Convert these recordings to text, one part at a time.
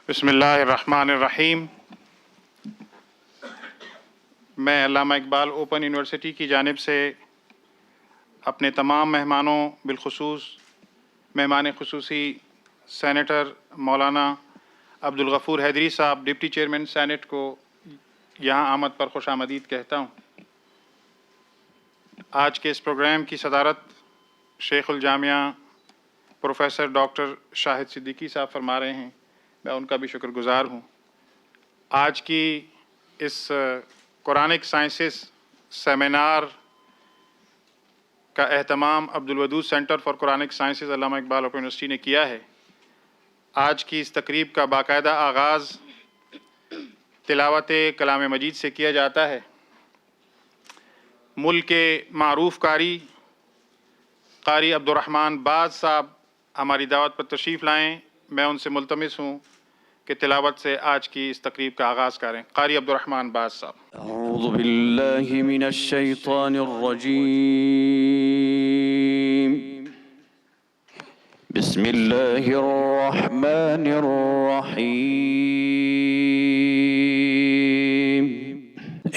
بسم اللہ الرحمن الرحیم۔ میں علامہ اقبال اوپن یونیورسٹی کی جانب سے اپنے تمام مہمانوں بالخصوص مہمان خصوصی سینیٹر مولانا عبدالغفور حیدری صاحب ڈپٹی چیئرمین سینٹ کو یہاں آمد پر خوش آمدید کہتا ہوں۔ آج کے اس پروگرام کی صدارت شیخ الجامعہ پروفیسر ڈاکٹر شاہد صدیقی صاحب فرما رہے ہیں، میں ان کا بھی شکر گزار ہوں۔ آج کی اس قرآنک سائنسز سیمینار کا اہتمام Abdul Wadood centre for Quranic sciences Allama Iqbal open university نے کیا ہے۔ آج کی اس تقریب کا باقاعدہ آغاز تلاوت کلام مجید سے کیا جاتا ہے۔ ملک کے معروف قاری عبدالرحمن باز صاحب ہماری دعوت پر تشریف لائیں۔ میں ان سے ملتمس ہوں کہ تلاوت سے آج کی اس تقریب کا آغاز کریں۔ قاری عبدالرحمن باز صاحب۔ اعوذ باللہ من الشیطان الرجیم، بسم اللہ الرحمن الرحیم۔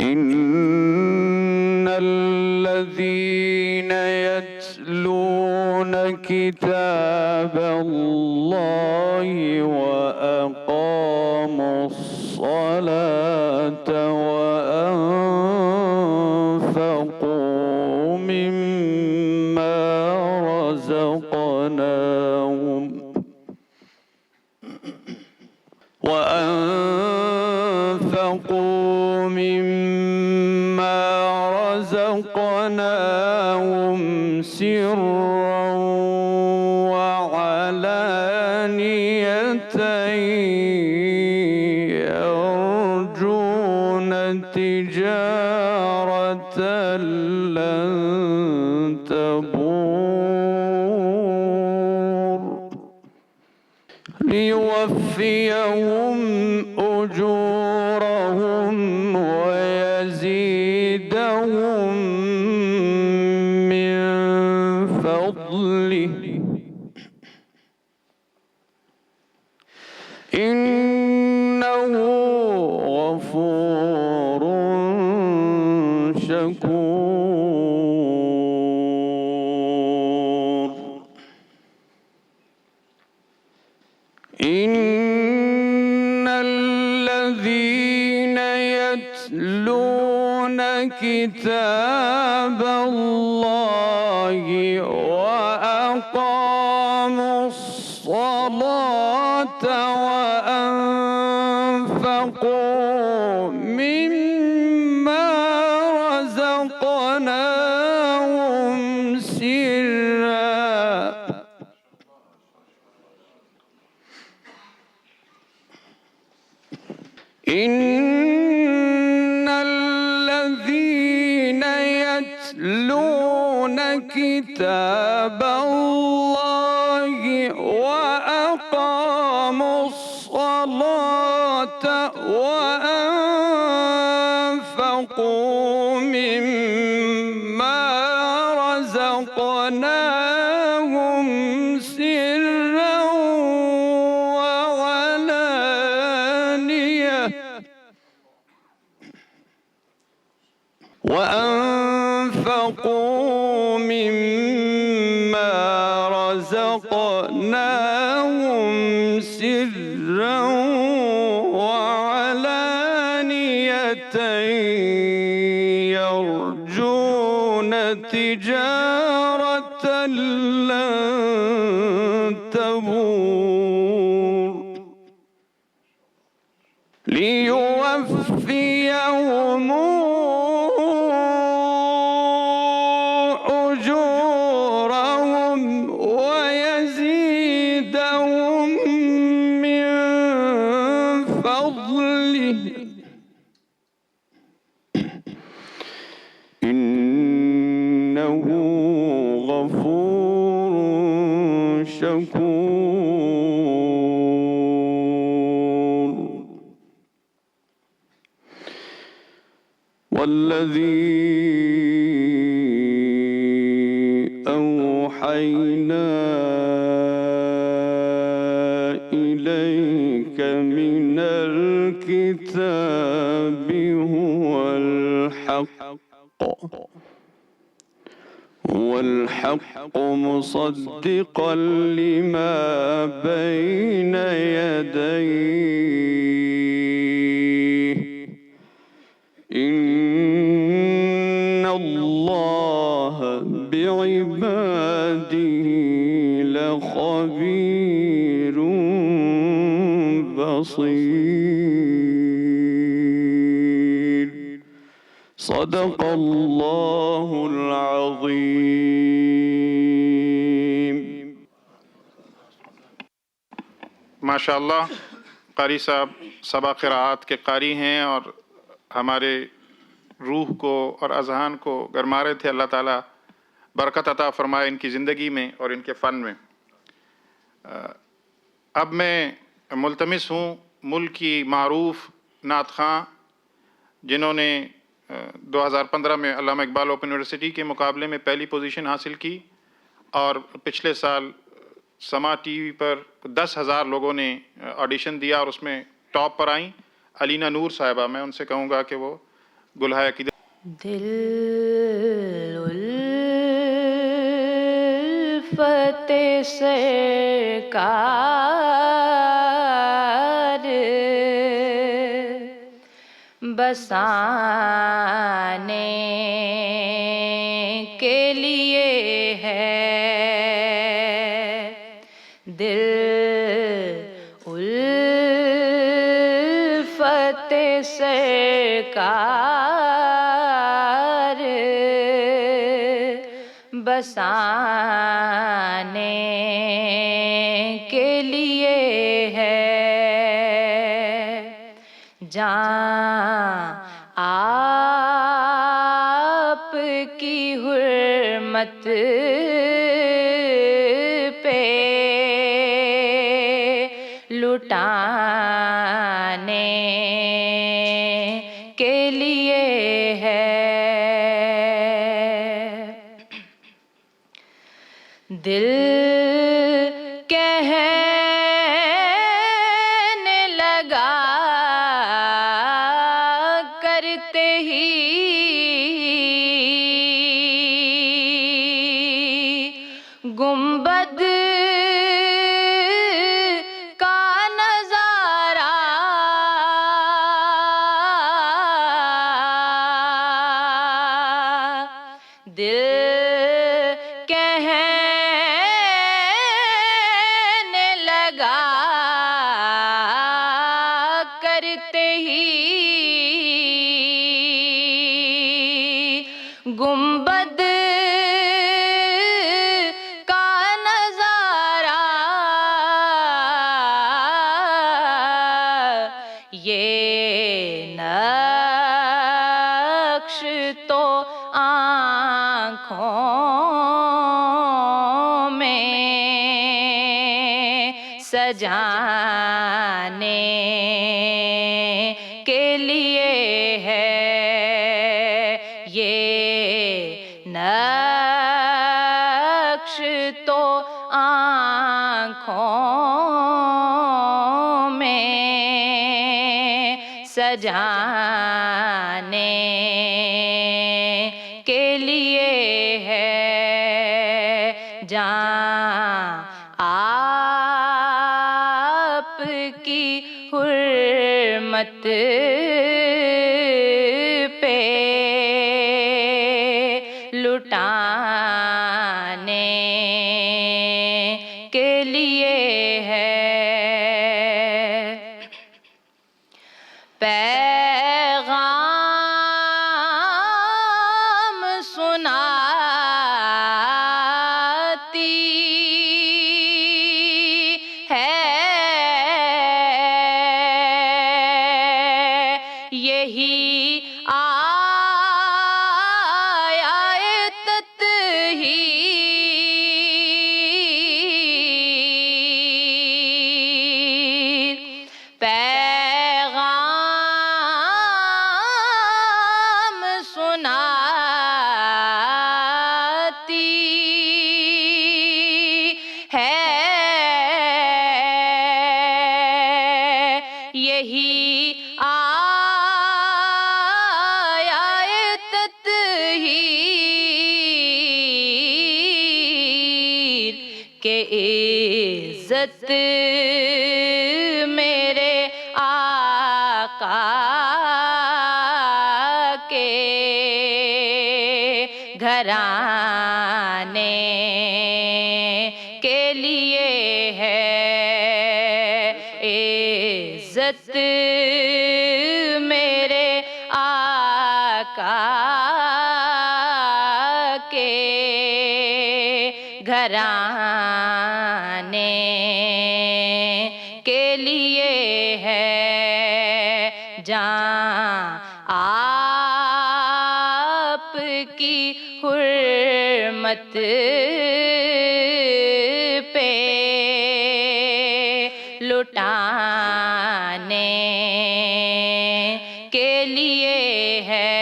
ان الذین یتلون کتاب اللہ وأقاموا الصلاة وأنفقوا مما رزقناهم سرا وعلانية يرجون تجارة لن تبور ليوفيهم أجورهم ويزيدهم من فضله إنه غفور شكور إن الذين يتلون كتاب الله وأقاموا الصلاة وأنفقوا مما رزقناهم سرا إن الذين يتلون كتاب الله وأقاموا الصلاة وأنفقوا مما رزقناهم سرا وأنفقوا مما رزقناهم سرا وعلانية يرجون تجارة لن تبور ليوفيهم أجورهم ويزيدهم من فضله إنه غفور شكور والذي أوحينا إليك من الكتاب هو الحق مصدقا لما بين يديه إن الله بعباده لخبير بصير صدق الله العظيم. ماشاء اللہ قاری صاحب سبا قراءات کے قاری ہیں اور ہمارے روح کو اور اذہان کو گرما رہے تھے. اللہ تعالیٰ برکت عطا فرمائے ان کی زندگی میں اور ان کے فن میں. اب میں ملتمس ہوں ملک کی معروف نعت خواں جنہوں نے 2015 میں علامہ اقبال اوپن یونیورسٹی کے مقابلے میں پہلی پوزیشن حاصل کی اور پچھلے سال سما ٹی وی پر 10,000 لوگوں نے آڈیشن دیا اور اس میں ٹاپ پر آئیں. علینا نور صاحبہ، میں ان سے کہوں گا کہ وہ گلہائے عقیدت. دل الفت سرکار بسانے کے لیے ہے، دل الفت سرکار بسانے کے لیے ہے، جان آپ کی حرمت پہ لٹانے کے لیے ہے، دل کہنے لگا کرتے ہی گنبد کا نظارہ دل کہنے لگا کرتے ہی گنبد کا نظارہ یہ نقش تو آنکھوں میں سجانے کے لیے ہے، یہ نقش تو آنکھوں میں سجانے کے لیے ہے، جان آپ کی حرمت پہ لٹانے کے لیے ہے، پیغام سناتی ہے کہ عزت میرے آقا کے گھرانے کے لیے ہے، عزت میرے آقا کے گھرانے کے لیے ہے، جہاں آپ کی حرمت پہ لٹانے کے لیے ہے،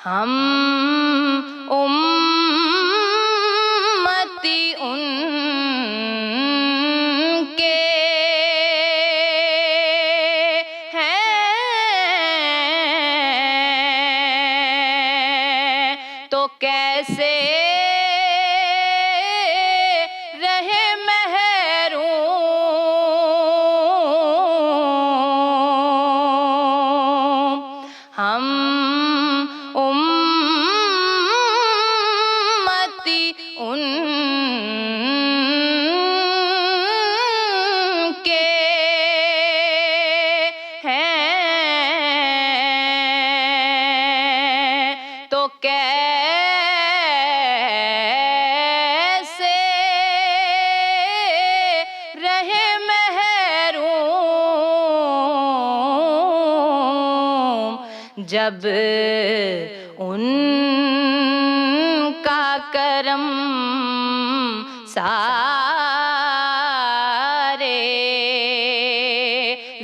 ہم امتی ان کے ہیں، تو کیسے رہے محروم، ہم امتی ان کے ہیں، تو کیسے رہے محروم، جب ان کا کرم سارے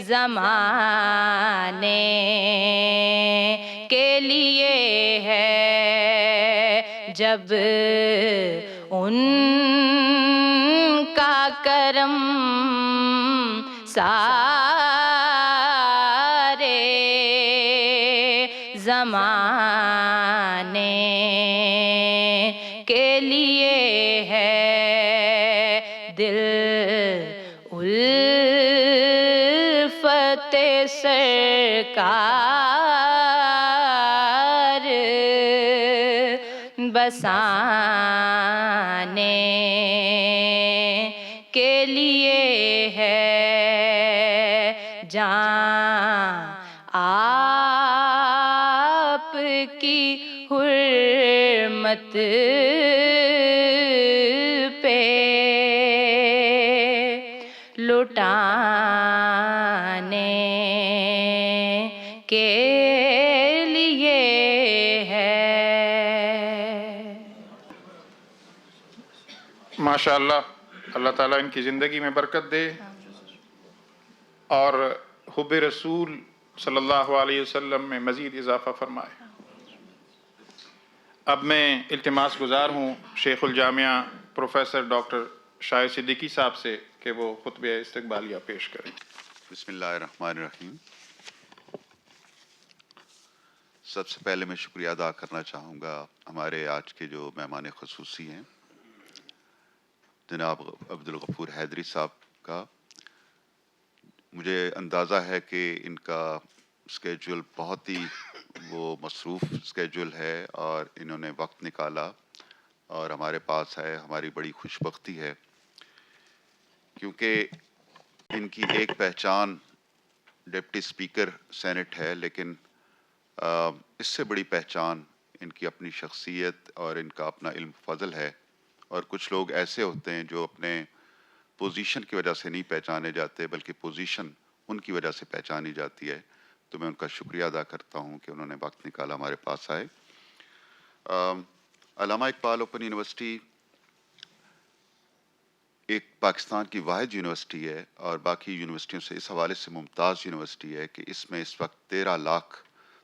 زمانے کے لیے ہے، جب ان کا کرم سارے زمانے کے لیے ہے، دل الفت سرکار بسانے کے لیے ہے، جہاں آپ کی حرمت پہ لٹانے کے لیے ہے۔ ماشاءاللہ، اللہ تعالیٰ ان کی زندگی میں برکت دے اور حب رسول صلی اللہ علیہ وسلم میں مزید اضافہ فرمائے۔ اب میں التماس گزار ہوں شیخ الجامعہ پروفیسر ڈاکٹر شاہد صدیقی صاحب سے کہ وہ خطبہ استقبالیہ پیش کریں۔ بسم اللہ الرحمن الرحیم۔ سب سے پہلے میں شکریہ ادا کرنا چاہوں گا ہمارے آج کے جو مہمان خصوصی ہیں جناب عبدالغفور حیدری صاحب کا۔ مجھے اندازہ ہے کہ ان کا اسکیجول بہت ہی وہ مصروف اسکیجول ہے اور انہوں نے وقت نکالا اور ہمارے پاس ہے، ہماری بڑی خوش بختی ہے، کیونکہ ان کی ایک پہچان ڈپٹی اسپیکر سینٹ ہے، لیکن اس سے بڑی پہچان ان کی اپنی شخصیت اور ان کا اپنا علم فضل ہے، اور کچھ لوگ ایسے ہوتے ہیں جو اپنے پوزیشن کی وجہ سے نہیں پہچانے جاتے بلکہ پوزیشن ان کی وجہ سے پہچانی جاتی ہے، تو میں ان کا شکریہ ادا کرتا ہوں کہ انہوں نے وقت نکالا ہمارے پاس آئے۔ علامہ اقبال اوپن یونیورسٹی ایک پاکستان کی واحد یونیورسٹی ہے اور باقی یونیورسٹیوں سے اس حوالے سے ممتاز یونیورسٹی ہے کہ اس میں اس وقت 13 لاکھ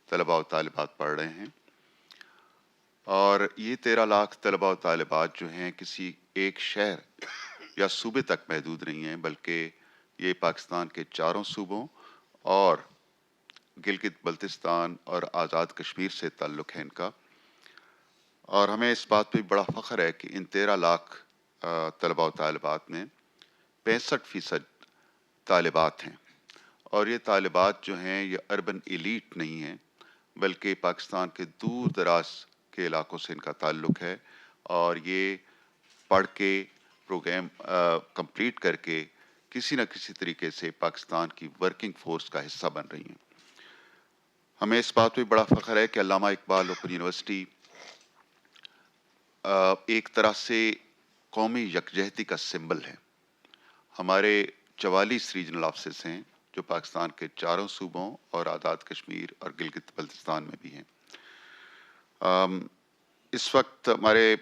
طلباء و طالبات پڑھ رہے ہیں، اور یہ 13 لاکھ طلباء و طالبات جو ہیں کسی ایک شہر یا صوبے تک محدود نہیں ہیں، بلکہ یہ پاکستان کے 4 صوبوں اور گلگت بلتستان اور آزاد کشمیر سے تعلق ہے ان کا، اور ہمیں اس بات پہ بڑا فخر ہے کہ ان 13 لاکھ طلباء و طالبات میں 65% طالبات ہیں، اور یہ طالبات جو ہیں یہ اربن ایلیٹ نہیں ہیں، بلکہ پاکستان کے دور دراز کے علاقوں سے ان کا تعلق ہے، اور یہ پڑھ کے پروگرام کمپلیٹ کر کے کسی نہ کسی طریقے سے پاکستان کی ورکنگ فورس کا حصہ بن رہی ہیں۔ ہمیں اس بات پہ بڑا فخر ہے کہ علامہ اقبال اوپن یونیورسٹی ایک طرح سے قومی یکجہتی کا سمبل ہے۔ ہمارے 44 ریجنل آفسز ہیں جو پاکستان کے 4 صوبوں اور آزاد کشمیر اور گلگت بلتستان میں بھی ہیں۔ اس وقت ہمارے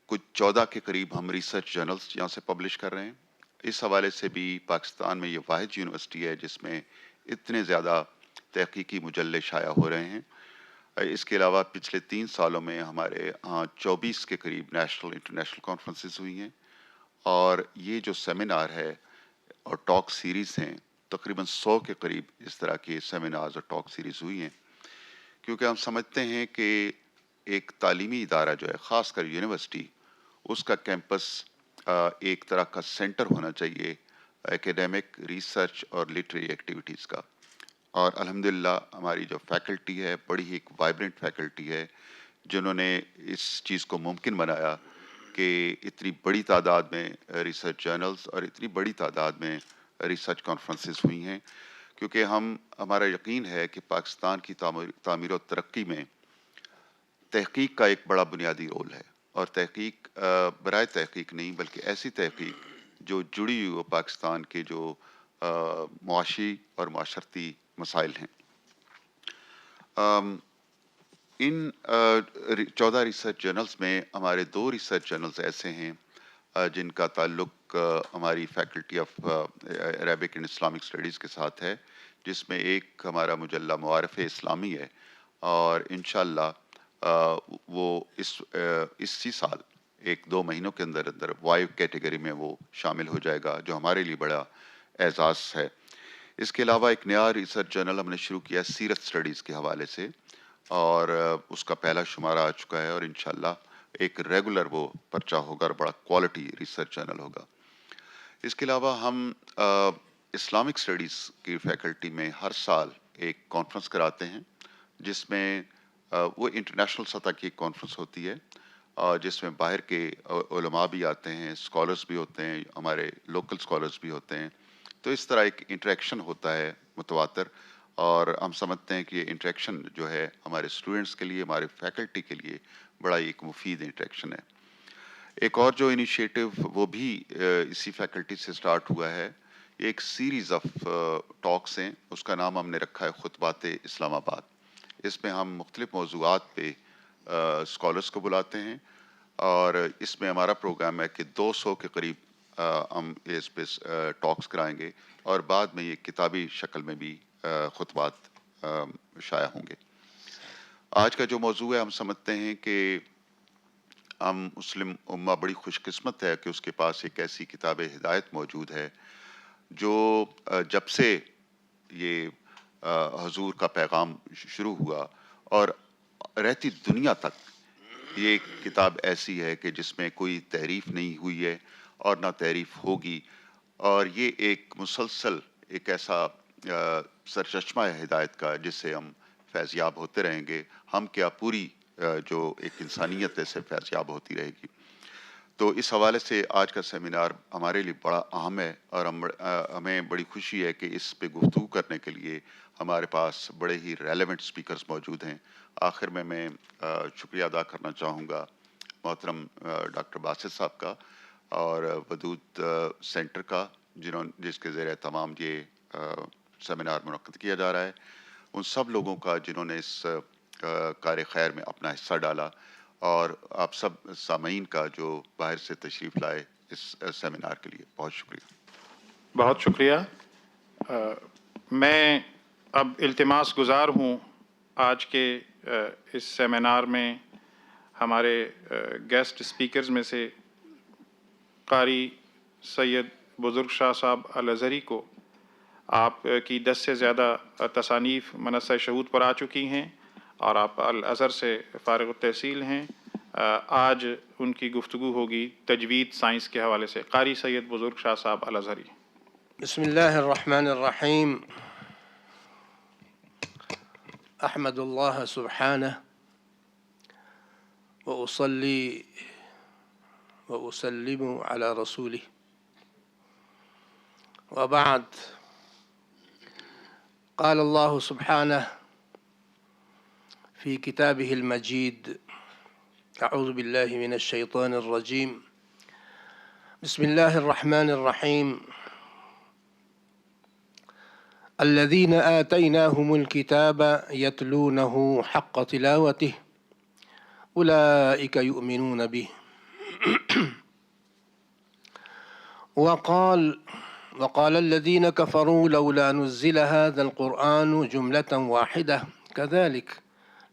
کچھ 14 کے قریب ہم ریسرچ جرنلز یہاں سے پبلش کر رہے ہیں۔ اس حوالے سے بھی پاکستان میں یہ واحد یونیورسٹی ہے جس میں اتنے زیادہ تحقیقی مجلے شائع ہو رہے ہیں۔ اس کے علاوہ پچھلے 3 سالوں میں ہمارے ہاں 24 کے قریب نیشنل انٹرنیشنل کانفرنسز ہوئی ہیں، اور یہ جو سیمینار ہے اور ٹاک سیریز ہیں، تقریباً 100 کے قریب اس طرح کے سیمینارز اور ٹاک سیریز ہوئی ہیں، کیونکہ ہم سمجھتے ہیں کہ ایک تعلیمی ادارہ جو ہے، خاص کر یونیورسٹی، اس کا کیمپس ایک طرح کا سینٹر ہونا چاہیے ایکیڈیمک ریسرچ اور لٹریری ایکٹیویٹیز کا۔ اور الحمدللہ ہماری جو فیکلٹی ہے بڑی ہی ایک وائبرنٹ فیکلٹی ہے، جنہوں نے اس چیز کو ممکن بنایا کہ اتنی بڑی تعداد میں ریسرچ جرنلز اور اتنی بڑی تعداد میں ریسرچ کانفرنسز ہوئی ہیں، کیونکہ ہمارا یقین ہے کہ پاکستان کی تعمیر و ترقی میں تحقیق کا ایک بڑا بنیادی رول ہے، اور تحقیق برائے تحقیق نہیں بلکہ ایسی تحقیق جو جڑی ہوئی ہو پاکستان کے جو معاشی اور معاشرتی مسائل ہیں۔ ان 14 ریسرچ جرنلز میں ہمارے 2 ریسرچ جرنلز ایسے ہیں جن کا تعلق ہماری faculty of Arabic and Islamic studies کے ساتھ ہے، جس میں ایک ہمارا مجلہ معارف اسلامی ہے، اور انشاءاللہ وہ اسی سال 1-2 مہینوں کے اندر وائی کیٹیگری میں وہ شامل ہو جائے گا، جو ہمارے لیے بڑا اعزاز ہے۔ اس کے علاوہ ایک نیا ریسرچ جرنل ہم نے شروع کیا سیرت اسٹڈیز کے حوالے سے، اور اس کا پہلا شمارہ آ چکا ہے، اور انشاءاللہ ایک ریگولر وہ پرچہ ہوگا اور بڑا کوالٹی ریسرچ جرنل ہوگا۔ اس کے علاوہ ہم اسلامک اسٹڈیز کی فیکلٹی میں ہر سال ایک کانفرنس کراتے ہیں، جس میں وہ انٹرنیشنل سطح کی ایک کانفرنس ہوتی ہے، جس میں باہر کے علماء بھی آتے ہیں، اسکالرز بھی ہوتے ہیں، ہمارے لوکل اسکالرز بھی ہوتے ہیں، تو اس طرح ایک انٹریکشن ہوتا ہے متواتر، اور ہم سمجھتے ہیں کہ یہ انٹریکشن جو ہے ہمارے اسٹوڈنٹس کے لیے، ہمارے فیکلٹی کے لیے بڑا ایک مفید انٹریکشن ہے۔ ایک اور جو انیشیٹو وہ بھی اسی فیکلٹی سے سٹارٹ ہوا ہے، یہ ایک سیریز آف ٹاکس ہیں، اس کا نام ہم نے رکھا ہے خطبات اسلام آباد۔ اس میں ہم مختلف موضوعات پہ اسکالرس کو بلاتے ہیں، اور اس میں ہمارا پروگرام ہے کہ 200 کے قریب ہم اس پہ ٹاکس کرائیں گے، اور بعد میں یہ کتابی شکل میں بھی خطبات شائع ہوں گے۔ آج کا جو موضوع ہے، ہم سمجھتے ہیں کہ ہم مسلم امہ بڑی خوش قسمت ہے کہ اس کے پاس ایک ایسی کتاب ہدایت موجود ہے جو جب سے یہ حضور کا پیغام شروع ہوا اور رہتی دنیا تک یہ کتاب ایسی ہے کہ جس میں کوئی تحریف نہیں ہوئی ہے اور نہ تحریف ہوگی، اور یہ ایک مسلسل ایک ایسا سرچشمہ ہے ہدایت کا جس سے ہم فیض یاب ہوتے رہیں گے۔ ہم کیا پوری جو ایک انسانیت ہے سے فیض یاب ہوتی رہے گی۔ تو اس حوالے سے آج کا سیمینار ہمارے لیے بڑا اہم ہے، اور ہمیں بڑی خوشی ہے کہ اس پہ گفتگو کرنے کے لیے ہمارے پاس بڑے ہی ریلیونٹ سپیکرز موجود ہیں۔ آخر میں شکریہ ادا کرنا چاہوں گا محترم ڈاکٹر باسط صاحب کا اور ودود سینٹر کا، جس کے زیر اہتمام یہ سیمینار منعقد کیا جا رہا ہے، ان سب لوگوں کا جنہوں نے اس کار خیر میں اپنا حصہ ڈالا، اور آپ سب سامعین کا جو باہر سے تشریف لائے اس سیمینار کے لیے بہت شکریہ۔ بہت شکریہ۔ میں اب التماس گزار ہوں آج کے اس سیمینار میں ہمارے گیسٹ اسپیکرز میں سے قاری سید بزرگ شاہ صاحب الازہری کو۔ آپ کی 10 سے زیادہ تصانیف منصہ شہود پر آ چکی ہیں، اور آپ الازہر سے فارغ التحصیل ہیں۔ آج ان کی گفتگو ہوگی تجوید سائنس کے حوالے سے۔ قاری سید بزرگ شاہ صاحب الازہری۔ بسم اللہ الرحمن الرحیم۔ احمد اللہ سبحانہ وأصلي وأسلم على رسوله وبعد، قال الله سبحانه في كتابه المجيد: أعوذ بالله من الشيطان الرجيم، بسم الله الرحمن الرحيم. الذين آتيناهم الكتاب يتلونه حق تلاوته أولئك يؤمنون به. وقال الذين كفروا لولا نزل هذا القرآن جملة واحدة كذلك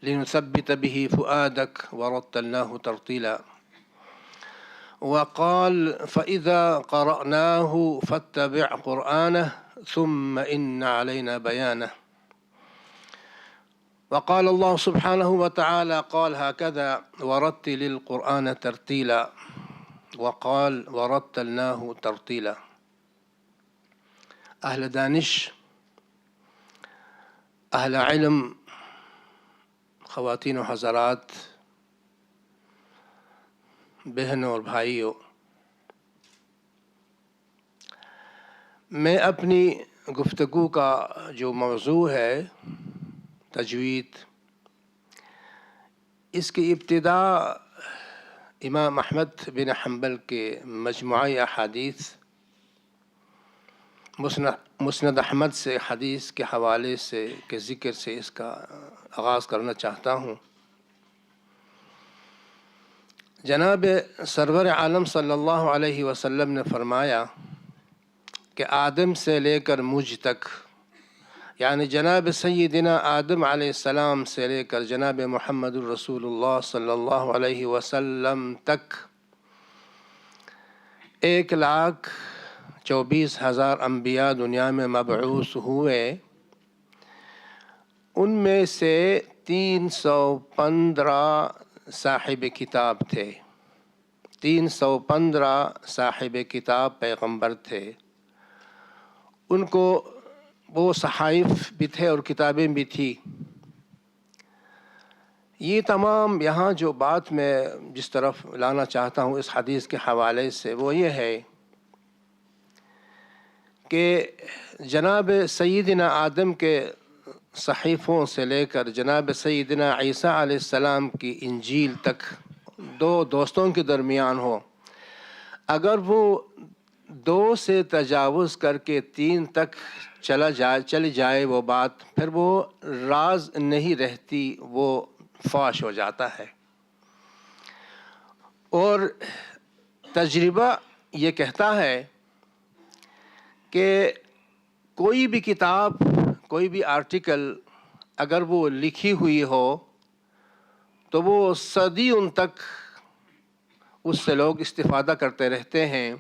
لنثبت به فؤادك ورتلناه ترتيلا. وقال فإذا قرأناه فاتبع قرآنه ثم إن علينا بيانه. وقال الله سبحانه وتعالى قال هكذا ورتل القرآن ترتيلا. وقال ورتلناه ترتيلا. اہل دانش، اہل علم، خواتین و حضرات، بہنوں اور بھائیوں، میں اپنی گفتگو کا جو موضوع ہے تجوید، اس کی ابتدا امام احمد بن حنبل کے مجموعہ احادیث مسند احمد سے حدیث کے حوالے سے کے ذکر سے اس کا آغاز کرنا چاہتا ہوں۔ جناب سرور عالم صلی اللہ علیہ وسلم نے فرمایا کہ آدم سے لے کر مجھ تک، یعنی جناب سیدنا آدم علیہ السلام سے لے کر جناب محمد الرسول اللہ صلی اللہ علیہ وسلم تک 1,24,000 انبیاء دنیا میں مبعوث ہوئے، ان میں سے 315 صاحب کتاب تھے، 315 صاحب کتاب پیغمبر تھے۔ ان کو وہ صحائف بھی تھے اور کتابیں بھی تھی۔ یہ تمام یہاں جو بات میں جس طرف لانا چاہتا ہوں اس حدیث کے حوالے سے، وہ یہ ہے کہ جناب سیدنا آدم کے صحیفوں سے لے کر جناب سیدنا عیسیٰ علیہ السلام کی انجیل تک دو دوستوں کے درمیان ہو، اگر وہ 2 سے تجاوز کر کے 3 تک چلی جائے وہ بات، پھر وہ راز نہیں رہتی، وہ فاش ہو جاتا ہے۔ اور تجربہ یہ کہتا ہے کہ کوئی بھی کتاب، کوئی بھی آرٹیکل اگر وہ لکھی ہوئی ہو تو وہ صدیوں تک اس سے لوگ استفادہ کرتے رہتے ہیں۔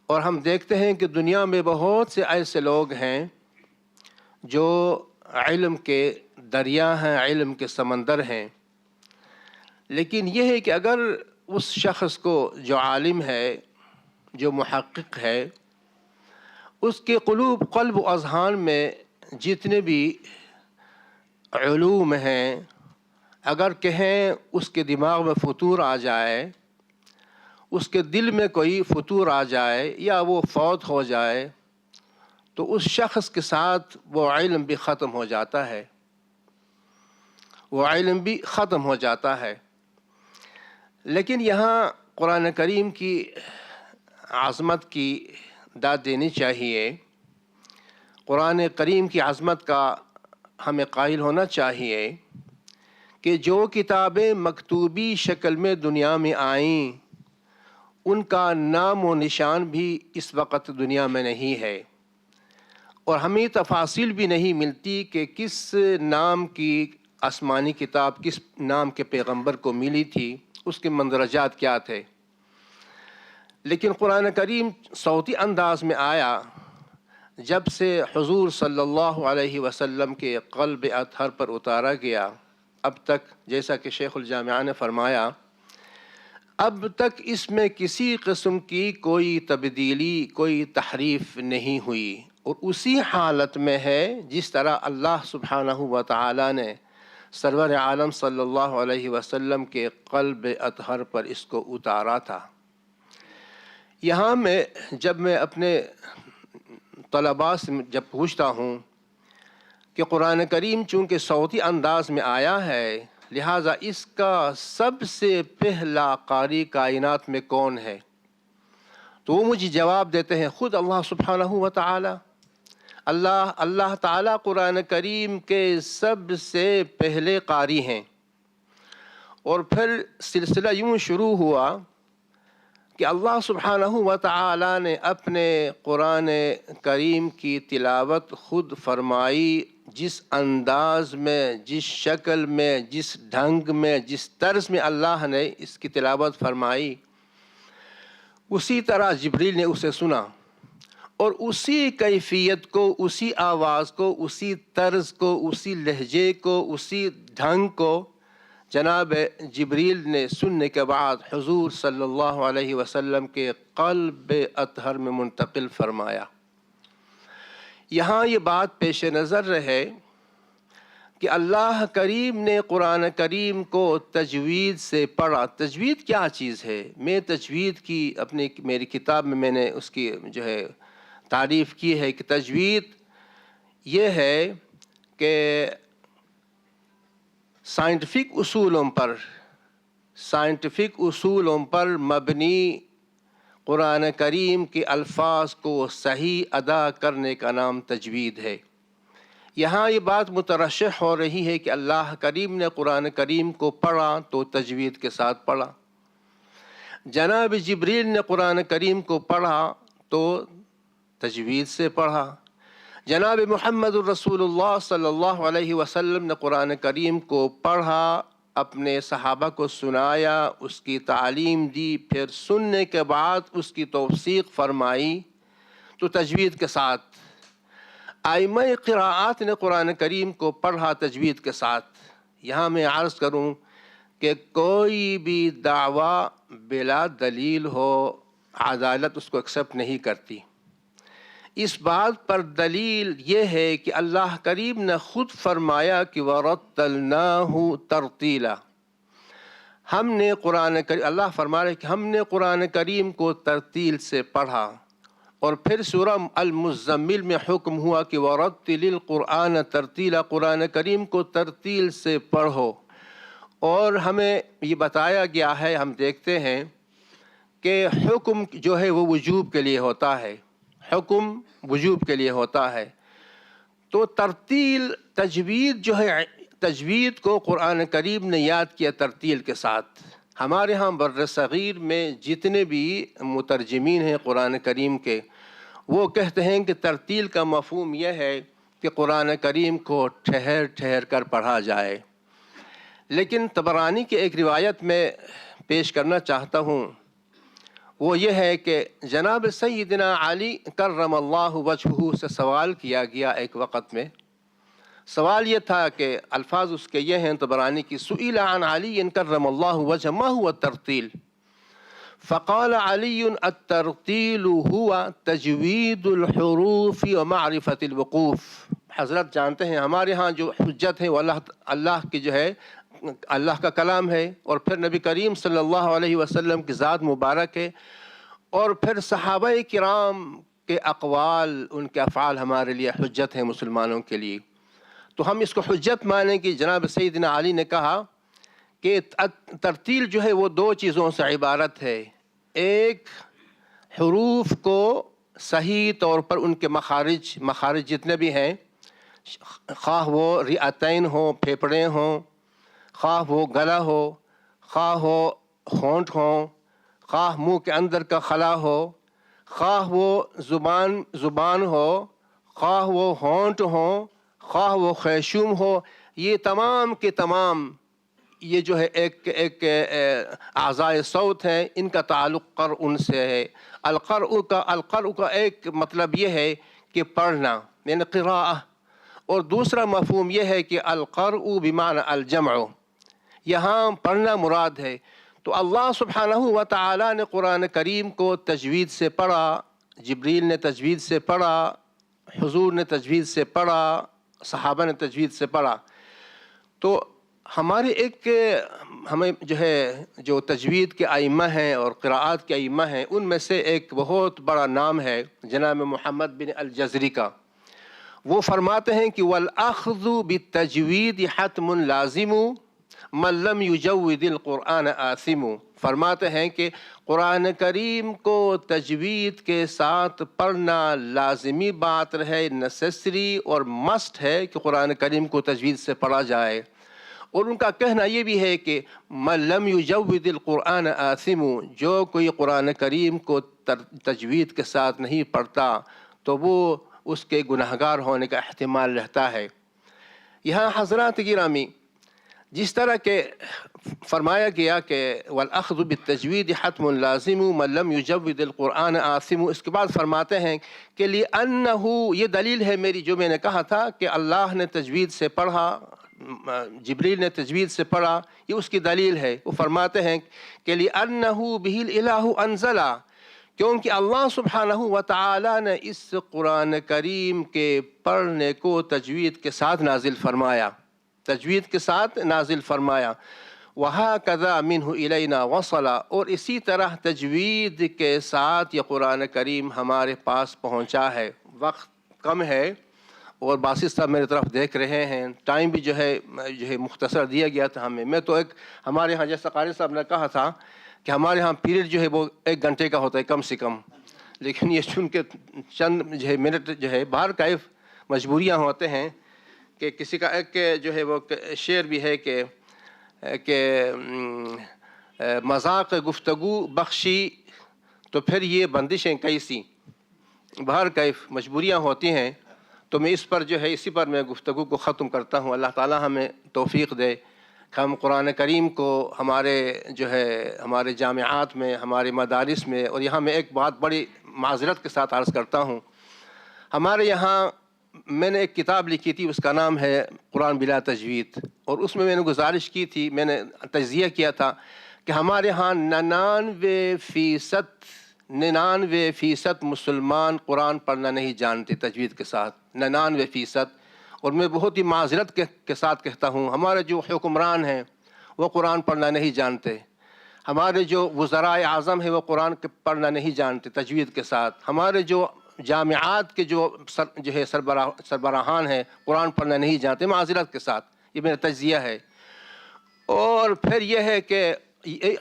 اور ہم دیکھتے ہیں کہ دنیا میں بہت سے ایسے لوگ ہیں جو علم کے دریا ہیں، علم کے سمندر ہیں، لیکن یہ ہے کہ اگر اس شخص کو جو عالم ہے، جو محقق ہے، اس کے قلب و اذہان میں جتنے بھی علوم ہیں، اگر کہیں اس کے دماغ میں فطور آ جائے، اس کے دل میں کوئی فطور آ جائے یا وہ فوت ہو جائے، تو اس شخص کے ساتھ وہ علم بھی ختم ہو جاتا ہے، وہ علم بھی ختم ہو جاتا ہے۔ لیکن یہاں قرآن کریم کی عظمت کی داد دینی چاہیے، قرآن کریم کی عظمت کا ہمیں قائل ہونا چاہیے کہ جو کتابیں مکتوبی شکل میں دنیا میں آئیں، ان کا نام و نشان بھی اس وقت دنیا میں نہیں ہے، اور ہمیں تفاصیل بھی نہیں ملتی کہ کس نام کی آسمانی کتاب کس نام کے پیغمبر کو ملی تھی، اس کے مندرجات کیا تھے۔ لیکن قرآن کریم صوتی انداز میں آیا جب سے حضور صلی اللہ علیہ وسلم کے قلب اطہر پر اتارا گیا، اب تک جیسا کہ شیخ الجامعہ نے فرمایا اب تک اس میں کسی قسم کی کوئی تبدیلی کوئی تحریف نہیں ہوئی اور اسی حالت میں ہے جس طرح اللہ سبحانہ و تعالی نے سرور عالم صلی اللہ علیہ وسلم کے قلب اطہر پر اس کو اتارا تھا۔ یہاں جب میں اپنے طلباء سے جب پوچھتا ہوں کہ قرآن کریم چونکہ صوتی انداز میں آیا ہے لہٰذا اس کا سب سے پہلا قاری کائنات میں کون ہے، تو وہ مجھے جواب دیتے ہیں خود اللہ سبحانہ و تعالی۔ اللہ تعالیٰ قرآن کریم کے سب سے پہلے قاری ہیں۔ اور پھر سلسلہ یوں شروع ہوا کہ اللہ سبحانہ و تعالیٰ نے اپنے قرآن کریم کی تلاوت خود فرمائی، جس انداز میں، جس شکل میں، جس ڈھنگ میں، جس طرز میں اللہ نے اس کی تلاوت فرمائی اسی طرح جبریل نے اسے سنا، اور اسی کیفیت کو، اسی آواز کو، اسی طرز کو، اسی لہجے کو، اسی ڈھنگ کو جناب جبریل نے سننے کے بعد حضور صلی اللہ علیہ وسلم کے قلب اطہر میں منتقل فرمایا۔ یہاں یہ بات پیش نظر رہے کہ اللہ کریم نے قرآن کریم کو تجوید سے پڑھا۔ تجوید کیا چیز ہے؟ میں تجوید کی میری کتاب میں نے اس کی جو ہے تعریف کی ہے کہ تجوید یہ ہے کہ سائنٹیفک اصولوں پر مبنی قرآن کریم کے الفاظ کو صحیح ادا کرنے کا نام تجوید ہے۔ یہاں یہ بات مترشح ہو رہی ہے کہ اللہ کریم نے قرآن کریم کو پڑھا تو تجوید کے ساتھ پڑھا، جناب جبریل نے قرآن کریم کو پڑھا تو تجوید سے پڑھا، جناب محمد الرسول اللہ صلی اللہ علیہ وسلم نے قرآن کریم کو پڑھا، اپنے صحابہ کو سنایا، اس کی تعلیم دی، پھر سننے کے بعد اس کی توثیق فرمائی تو تجوید کے ساتھ۔ ائمہ قراءات نے قرآن کریم کو پڑھا تجوید کے ساتھ۔ یہاں میں عرض کروں کہ کوئی بھی دعویٰ بلا دلیل ہو عدالت اس کو ایکسیپٹ نہیں کرتی۔ اس بات پر دلیل یہ ہے کہ اللہ کریم نے خود فرمایا کہ وَرَتَّلْنَاهُ تَرْتِيلًا، ہم نے قرآن کریم، اللہ فرما رہے کہ ہم نے قرآن کریم کو ترتیل سے پڑھا۔ اور پھر سورہ المزمل میں حکم ہوا کہ وَرَتِّلِ الْقُرْآنَ تَرْتِيلًا، قرآن کریم کو ترتیل سے پڑھو۔ اور ہمیں یہ بتایا گیا ہے، ہم دیکھتے ہیں کہ حکم جو ہے وہ وجوب کے لیے ہوتا ہے، حکم وجوب کے لیے ہوتا ہے۔ تو ترتیل تجوید جو ہے، تجوید کو قرآن کریم نے یاد کیا ترتیل کے ساتھ۔ ہمارے ہاں بر صغیر میں جتنے بھی مترجمین ہیں قرآن کریم کے، وہ کہتے ہیں کہ ترتیل کا مفہوم یہ ہے کہ قرآن کریم کو ٹھہر ٹھہر کر پڑھا جائے۔ لیکن طبرانی کی ایک روایت میں پیش کرنا چاہتا ہوں، وہ یہ ہے کہ جناب سیدنا علی کرم اللہ وجہہ سے سوال کیا گیا ایک وقت میں۔ سوال یہ تھا کہ الفاظ اس کے یہ ہیں طبرانی کی، سئل عن علی کرم اللہ وجہہ ما هو الترتیل فقال علی الترتیل هو تجوید الحروف ومعرفت الوقوف۔ حضرت جانتے ہیں ہمارے ہاں جو حجت ہے وہ اللہ کی جو ہے اللہ کا کلام ہے، اور پھر نبی کریم صلی اللہ علیہ وسلم کی ذات مبارک ہے، اور پھر صحابہ کرام کے اقوال، ان کے افعال ہمارے لیے حجت ہیں مسلمانوں کے لیے۔ تو ہم اس کو حجت مانیں کہ جناب سیدنا علی نے کہا کہ ترتیل جو ہے وہ دو چیزوں سے عبارت ہے، ایک حروف کو صحیح طور پر ان کے مخارج جتنے بھی ہیں، خواہ وہ رئتین ہوں، پھیپڑے ہوں، خواہ وہ گلا ہو، خواہ وہ ہونٹ ہوں، خواہ منہ کے اندر کا خلا ہو، خواہ وہ زبان ہو، خواہ وہ ہونٹ ہوں، خواہ وہ خیشوم ہو، یہ تمام کے تمام یہ جو ہے ایک اعضائے صوت ہیں، ان کا تعلق قرء سے ہے۔ القرء کا ایک مطلب یہ ہے کہ پڑھنا، یعنی قراءہ، اور دوسرا مفہوم یہ ہے کہ القرء بمعنی الجمع، یہاں پڑھنا مراد ہے۔ تو اللہ سبحانہ و تعالیٰ نے قرآن کریم کو تجوید سے پڑھا، جبریل نے تجوید سے پڑھا، حضور نے تجوید سے پڑھا، صحابہ نے تجوید سے پڑھا۔ تو ہمیں جو تجوید کے ائمہ ہیں اور قراءات کے ائمہ ہیں، ان میں سے ایک بہت بڑا نام ہے جناب محمد بن الجزری کا۔ وہ فرماتے ہیں کہ والأخذ بالتجوید حتم لازم من لم یجود القرآن آثم۔ فرماتے ہیں کہ قرآن کریم کو تجوید کے ساتھ پڑھنا لازمی بات ہے، نیسیسری اور مسٹ ہے کہ قرآن کریم کو تجوید سے پڑھا جائے۔ اور ان کا کہنا یہ بھی ہے کہ من لم یجود القرآن آثم، جو کوئی قرآن کریم کو تجوید کے ساتھ نہیں پڑھتا تو وہ اس کے گناہگار ہونے کا احتمال رہتا ہے۔ یہاں حضرات گرامی، جس طرح کہ فرمایا گیا کہ والأخذ بالتجوید حتم لازم من لم یجود القرآن آثم، اس کے بعد فرماتے ہیں کہ لأنہ، یہ دلیل ہے میری جو میں نے کہا تھا کہ اللہ نے تجوید سے پڑھا، جبریل نے تجوید سے پڑھا، یہ اس کی دلیل ہے۔ وہ فرماتے ہیں کہ لأنہ بہ الإلہ انزل، کیونکہ اللہ سبحانہ و تعالی نے اس قرآن کریم کے پڑھنے کو تجوید کے ساتھ نازل فرمایا، تجوید کے ساتھ نازل فرمایا۔ وَهَكَذَا مِنْهُ إِلَيْنَا وَصَلَ، اور اسی طرح تجوید کے ساتھ یہ قرآن کریم ہمارے پاس پہنچا ہے۔ وقت کم ہے اور باسط صاحب میرے طرف دیکھ رہے ہیں، ٹائم بھی جو ہے مختصر دیا گیا تھا ہمیں۔ میں تو ہمارے ہاں جیسا قاری صاحب نے کہا تھا کہ ہمارے ہاں پیریڈ جو ہے وہ 1 گھنٹے کا ہوتا ہے کم سے کم، لیکن یہ چون کے چند منٹ باہر کیف مجبوریاں ہوتے ہیں کہ کسی کا ایک وہ شعر بھی ہے کہ مذاق گفتگو بخشی تو پھر یہ بندشیں کیسی، باہر کیف مجبوریاں ہوتی ہیں۔ تو میں اس پر اسی پر میں گفتگو کو ختم کرتا ہوں۔ اللہ تعالی ہمیں توفیق دے کہ ہم قرآن کریم کو ہمارے جامعات میں، ہمارے مدارس میں، اور یہاں میں ایک بات بڑی معذرت کے ساتھ عرض کرتا ہوں، ہمارے یہاں میں نے ایک کتاب لکھی تھی، اس کا نام ہے قرآن بلا تجوید، اور اس میں نے گزارش کی تھی، میں نے تجزیہ کیا تھا کہ ہمارے ہاں 99% مسلمان قرآن پڑھنا نہیں جانتے تجوید کے ساتھ، 99%۔ اور میں بہت ہی معذرت کے ساتھ کہتا ہوں، ہمارے جو حکمران ہیں وہ قرآن پڑھنا نہیں جانتے، ہمارے جو وزرائے اعظم ہیں وہ قرآن پڑھنا نہیں جانتے تجوید کے ساتھ، ہمارے جو جامعات کے سربراہان ہیں قرآن پڑھنا نہیں جانتے، معذرت کے ساتھ یہ میرا تجزیہ ہے۔ اور پھر یہ ہے کہ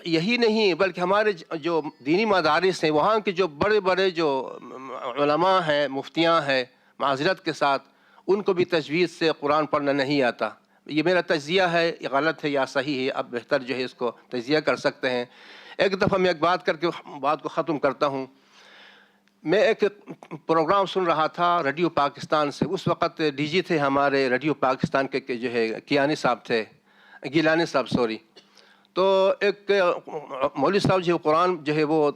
یہی نہیں بلکہ ہمارے جو دینی مدارس ہیں، وہاں کے جو بڑے بڑے جو علماء ہیں، مفتیاں ہیں، معذرت کے ساتھ ان کو بھی تجوید سے قرآن پڑھنا نہیں آتا۔ یہ میرا تجزیہ ہے، یہ غلط ہے یا صحیح ہے، اب بہتر اس کو تجزیہ کر سکتے ہیں۔ ایک دفعہ میں ایک بات کر کے بات کو ختم کرتا ہوں۔ میں ایک پروگرام سن رہا تھا ریڈیو پاکستان سے، اس وقت ڈی جی تھے ہمارے ریڈیو پاکستان کے کیانی صاحب تھے، گیلانی صاحب سوری۔ تو ایک مولوی صاحب قرآن وہ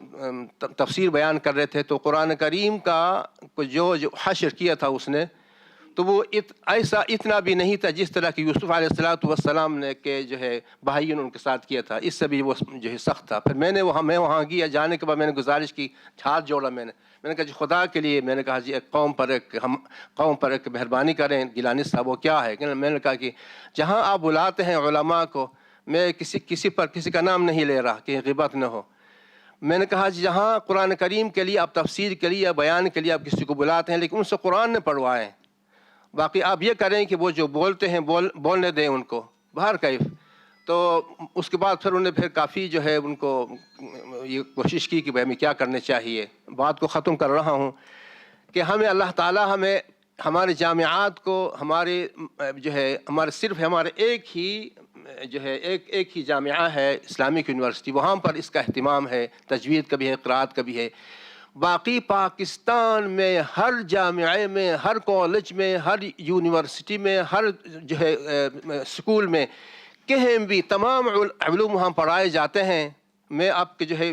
تفسیر بیان کر رہے تھے، تو قرآن کریم کا جو حشر کیا تھا اس نے، تو وہ اتنا بھی نہیں تھا جس طرح کہ یوسف علیہ السلام نے کہ بھائیوں نے ان کے ساتھ کیا تھا، اس سے بھی وہ سخت تھا۔ پھر میں وہاں گیا، جانے کے بعد میں نے گزارش کی، ہاتھ جوڑا، میں نے کہا جی خدا کے لیے، میں نے کہا جی ایک قوم پر ایک مہربانی کریں گیلانی صاحب، وہ کیا ہے؟ میں نے کہا کہ جہاں آپ بلاتے ہیں علماء کو، میں کسی کا نام نہیں لے رہا کہ غیبت نہ ہو، میں نے کہا جی جہاں قرآن کریم کے لیے آپ تفسیر کے لیے یا بیان کے لیے آپ کسی کو بلاتے ہیں، لیکن ان سے قرآن نہ پڑھوائیں، باقی آپ یہ کریں کہ وہ جو بولتے ہیں بولنے دیں ان کو، باہر کیف۔ تو اس کے بعد پھر انہوں نے کافی ان کو یہ کوشش کی کہ بھائی ہمیں کیا کرنے چاہیے۔ بات کو ختم کر رہا ہوں کہ ہمیں اللہ تعالیٰ ہمارے جامعات کو ہمارے صرف ہمارے ایک ہی جامعہ ہے اسلامک یونیورسٹی، وہاں پر اس کا اہتمام ہے، تجوید کا بھی ہے، قرآت کا بھی ہے۔ باقی پاکستان میں ہر جامعے میں، ہر کالج میں، ہر یونیورسٹی میں، ہر اسکول میں، کہیں بھی تمام علوم وہاں پڑھائے جاتے ہیں، میں آپ کے جو ہے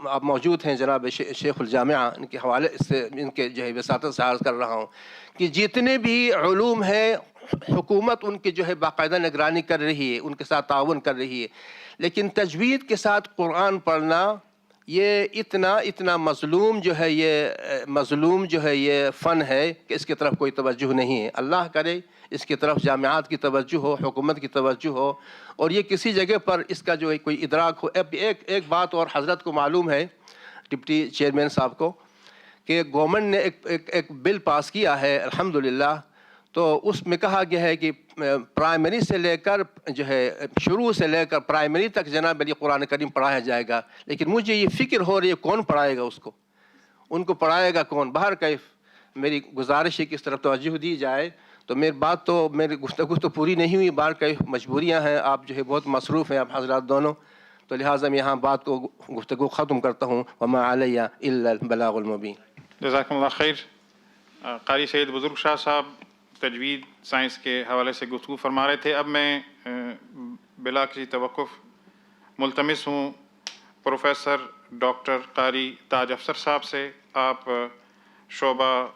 آپ موجود ہیں جناب شیخ الجامعہ، ان کے حوالے سے ان کے جو ہے وساطت سے عرض کر رہا ہوں کہ جتنے بھی علوم ہیں حکومت ان کی جو ہے باقاعدہ نگرانی کر رہی ہے، ان کے ساتھ تعاون کر رہی ہے، لیکن تجوید کے ساتھ قرآن پڑھنا یہ اتنا مظلوم جو ہے یہ فن ہے کہ اس کی طرف کوئی توجہ نہیں ہے۔ اللہ کرے اس کی طرف جامعات کی توجہ ہو، حکومت کی توجہ ہو، اور یہ کسی جگہ پر اس کا جو ہے کوئی ادراک ہو۔ ایک بات اور حضرت کو معلوم ہے، ڈپٹی چیئرمین صاحب کو، کہ گورنمنٹ نے ایک بل پاس کیا ہے الحمدللہ، تو اس میں کہا گیا ہے کہ پرائمری سے لے کر جو ہے شروع سے لے کر پرائمری تک جناب علی قرآن کریم پڑھایا جائے گا، لیکن مجھے یہ فکر ہو رہی ہے کون پڑھائے گا اس کو، ان کو پڑھائے گا کون؟ بہر کیف میری گزارش ہے کہ اس طرف توجہ دی جائے۔ تو میری گفتگو تو پوری نہیں ہوئی، بہر کیف مجبوریاں ہیں، آپ جو ہے بہت مصروف ہیں آپ حضرات دونوں، تو لہٰذا میں یہاں بات کو گفتگو ختم کرتا ہوں۔ وما علیہ الا البلاغ المبین۔ جزاکم اللہ خیر۔ قاری سید بزرگ شاہ صاحب تجوید سائنس کے حوالے سے گفتگو فرما رہے تھے۔ اب میں بلا کسی توقف ملتمس ہوں پروفیسر ڈاکٹر قاری تاج افسر صاحب سے۔ آپ شعبہ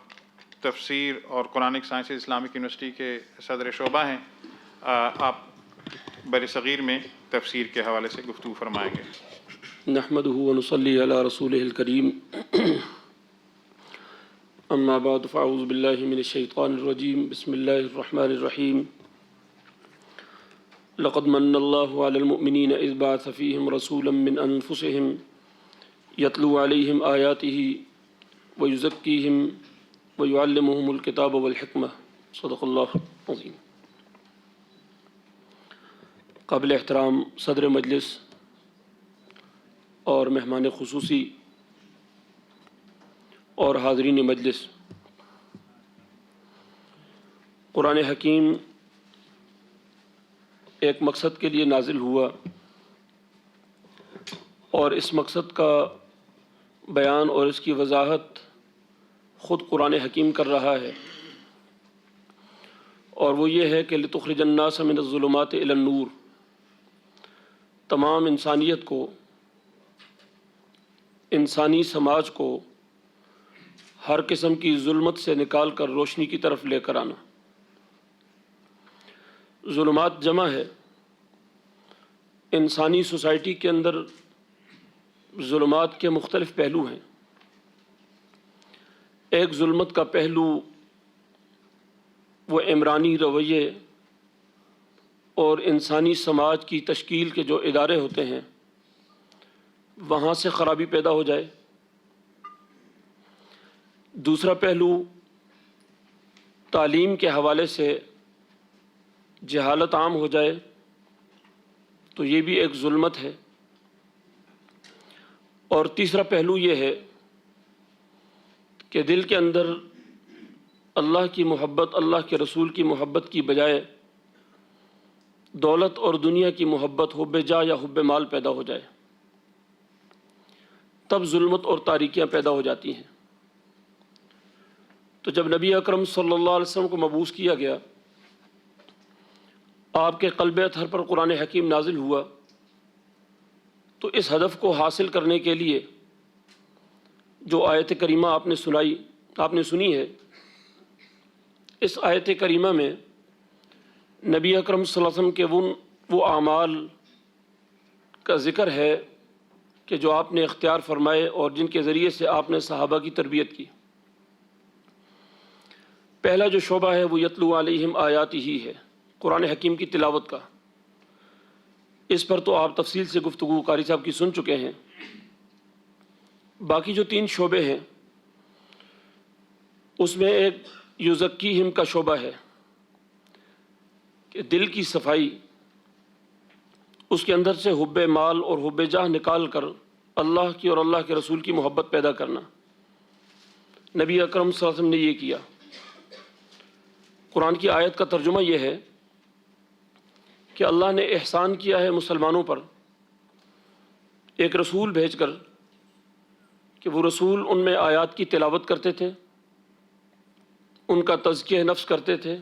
تفسیر اور قرآنک سائنسز اسلامک یونیورسٹی کے صدر شعبہ ہیں، آپ بر صغیر میں تفسیر کے حوالے سے گفتگو فرمائیں گے۔ نحمدہ ونصلی علی رسولہ الکریم، اما بعد فاعوذ باللہ من الشیطان الرجیم، بسم اللہ الرحمن الرحیم۔ لقد من اللہ علی المؤمنین اذ بعث فیہم رسولا من انفسہم یتلو علیہم آیاتہ ویزکیہم ویعلمہم الکتاب والحکمہ، صدق اللہ عظیم۔ قابل احترام صدر مجلس اور مہمان خصوصی اور حاضرین مجلس، قرآن حکیم ایک مقصد کے لیے نازل ہوا، اور اس مقصد کا بیان اور اس کی وضاحت خود قرآن حکیم کر رہا ہے، اور وہ یہ ہے کہ لتخرج الناس من الظلمات الی النور، تمام انسانیت کو، انسانی سماج کو ہر قسم کی ظلمت سے نکال کر روشنی کی طرف لے کر آنا۔ ظلمات جمع ہے، انسانی سوسائٹی کے اندر ظلمات کے مختلف پہلو ہیں۔ ایک ظلمت کا پہلو وہ عمرانی رویے اور انسانی سماج کی تشکیل کے جو ادارے ہوتے ہیں وہاں سے خرابی پیدا ہو جائے۔ دوسرا پہلو تعلیم کے حوالے سے جہالت عام ہو جائے، تو یہ بھی ایک ظلمت ہے۔ اور تیسرا پہلو یہ ہے کہ دل کے اندر اللہ کی محبت، اللہ کے رسول کی محبت کی بجائے دولت اور دنیا کی محبت، حب جاہ یا حب مال پیدا ہو جائے، تب ظلمت اور تاریکیاں پیدا ہو جاتی ہیں۔ تو جب نبی اکرم صلی اللہ علیہ وسلم کو مبعوث کیا گیا، آپ کے قلب اطہر پر قرآن حکیم نازل ہوا، تو اس ہدف کو حاصل کرنے کے لیے جو آیت کریمہ آپ نے سنی ہے، اس آیت کریمہ میں نبی اکرم صلی اللہ علیہ وسلم کے وہ اعمال کا ذکر ہے کہ جو آپ نے اختیار فرمائے اور جن کے ذریعے سے آپ نے صحابہ کی تربیت کی۔ پہلا جو شعبہ ہے وہ یتلو علیہم آیاتہ ہی ہے، قرآن حکیم کی تلاوت کا۔ اس پر تو آپ تفصیل سے گفتگو قاری صاحب کی سن چکے ہیں۔ باقی جو 3 شعبے ہیں اس میں ایک یزکیہم کا شعبہ ہے کہ دل کی صفائی، اس کے اندر سے حب مال اور حب جاہ نکال کر اللہ کی اور اللہ کے رسول کی محبت پیدا کرنا۔ نبی اکرم صلی اللہ علیہ وسلم نے یہ کیا۔ قرآن کی آیت کا ترجمہ یہ ہے کہ اللہ نے احسان کیا ہے مسلمانوں پر ایک رسول بھیج کر کہ وہ رسول ان میں آیات کی تلاوت کرتے تھے، ان کا تزکیہ نفس کرتے تھے،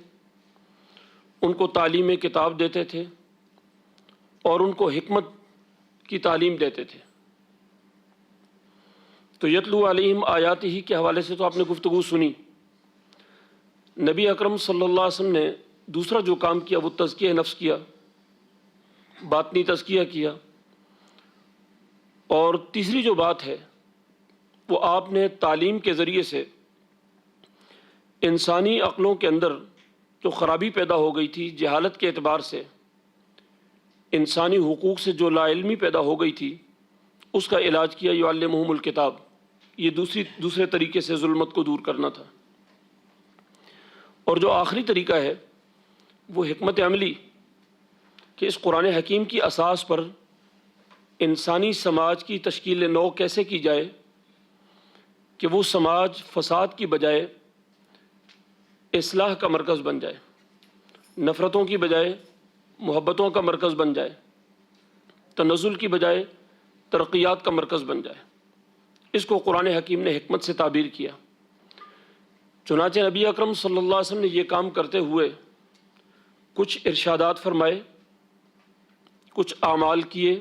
ان کو تعلیم کتاب دیتے تھے، اور ان کو حکمت کی تعلیم دیتے تھے۔ تو یتلو علیہم آیات ہی کے حوالے سے تو آپ نے گفتگو سنی۔ نبی اکرم صلی اللہ علیہ وسلم نے دوسرا جو کام کیا وہ تزکیہ نفس کیا، باطنی تزکیہ کیا، اور تیسری جو بات ہے وہ آپ نے تعلیم کے ذریعے سے انسانی عقلوں کے اندر جو خرابی پیدا ہو گئی تھی جہالت کے اعتبار سے، انسانی حقوق سے جو لا علمی پیدا ہو گئی تھی، اس کا علاج کیا۔ یعلمہم الکتاب، یہ دوسرے طریقے سے ظلمت کو دور کرنا تھا۔ اور جو آخری طریقہ ہے وہ حکمت عملی، کہ اس قرآن حکیم کی اساس پر انسانی سماج کی تشکیل نو کیسے کی جائے کہ وہ سماج فساد کی بجائے اصلاح کا مرکز بن جائے، نفرتوں کی بجائے محبتوں کا مرکز بن جائے، تنزل کی بجائے ترقیات کا مرکز بن جائے۔ اس کو قرآن حکیم نے حکمت سے تعبیر کیا۔ چنانچہ نبی اکرم صلی اللہ علیہ وسلم نے یہ کام کرتے ہوئے کچھ ارشادات فرمائے، کچھ اعمال کیے،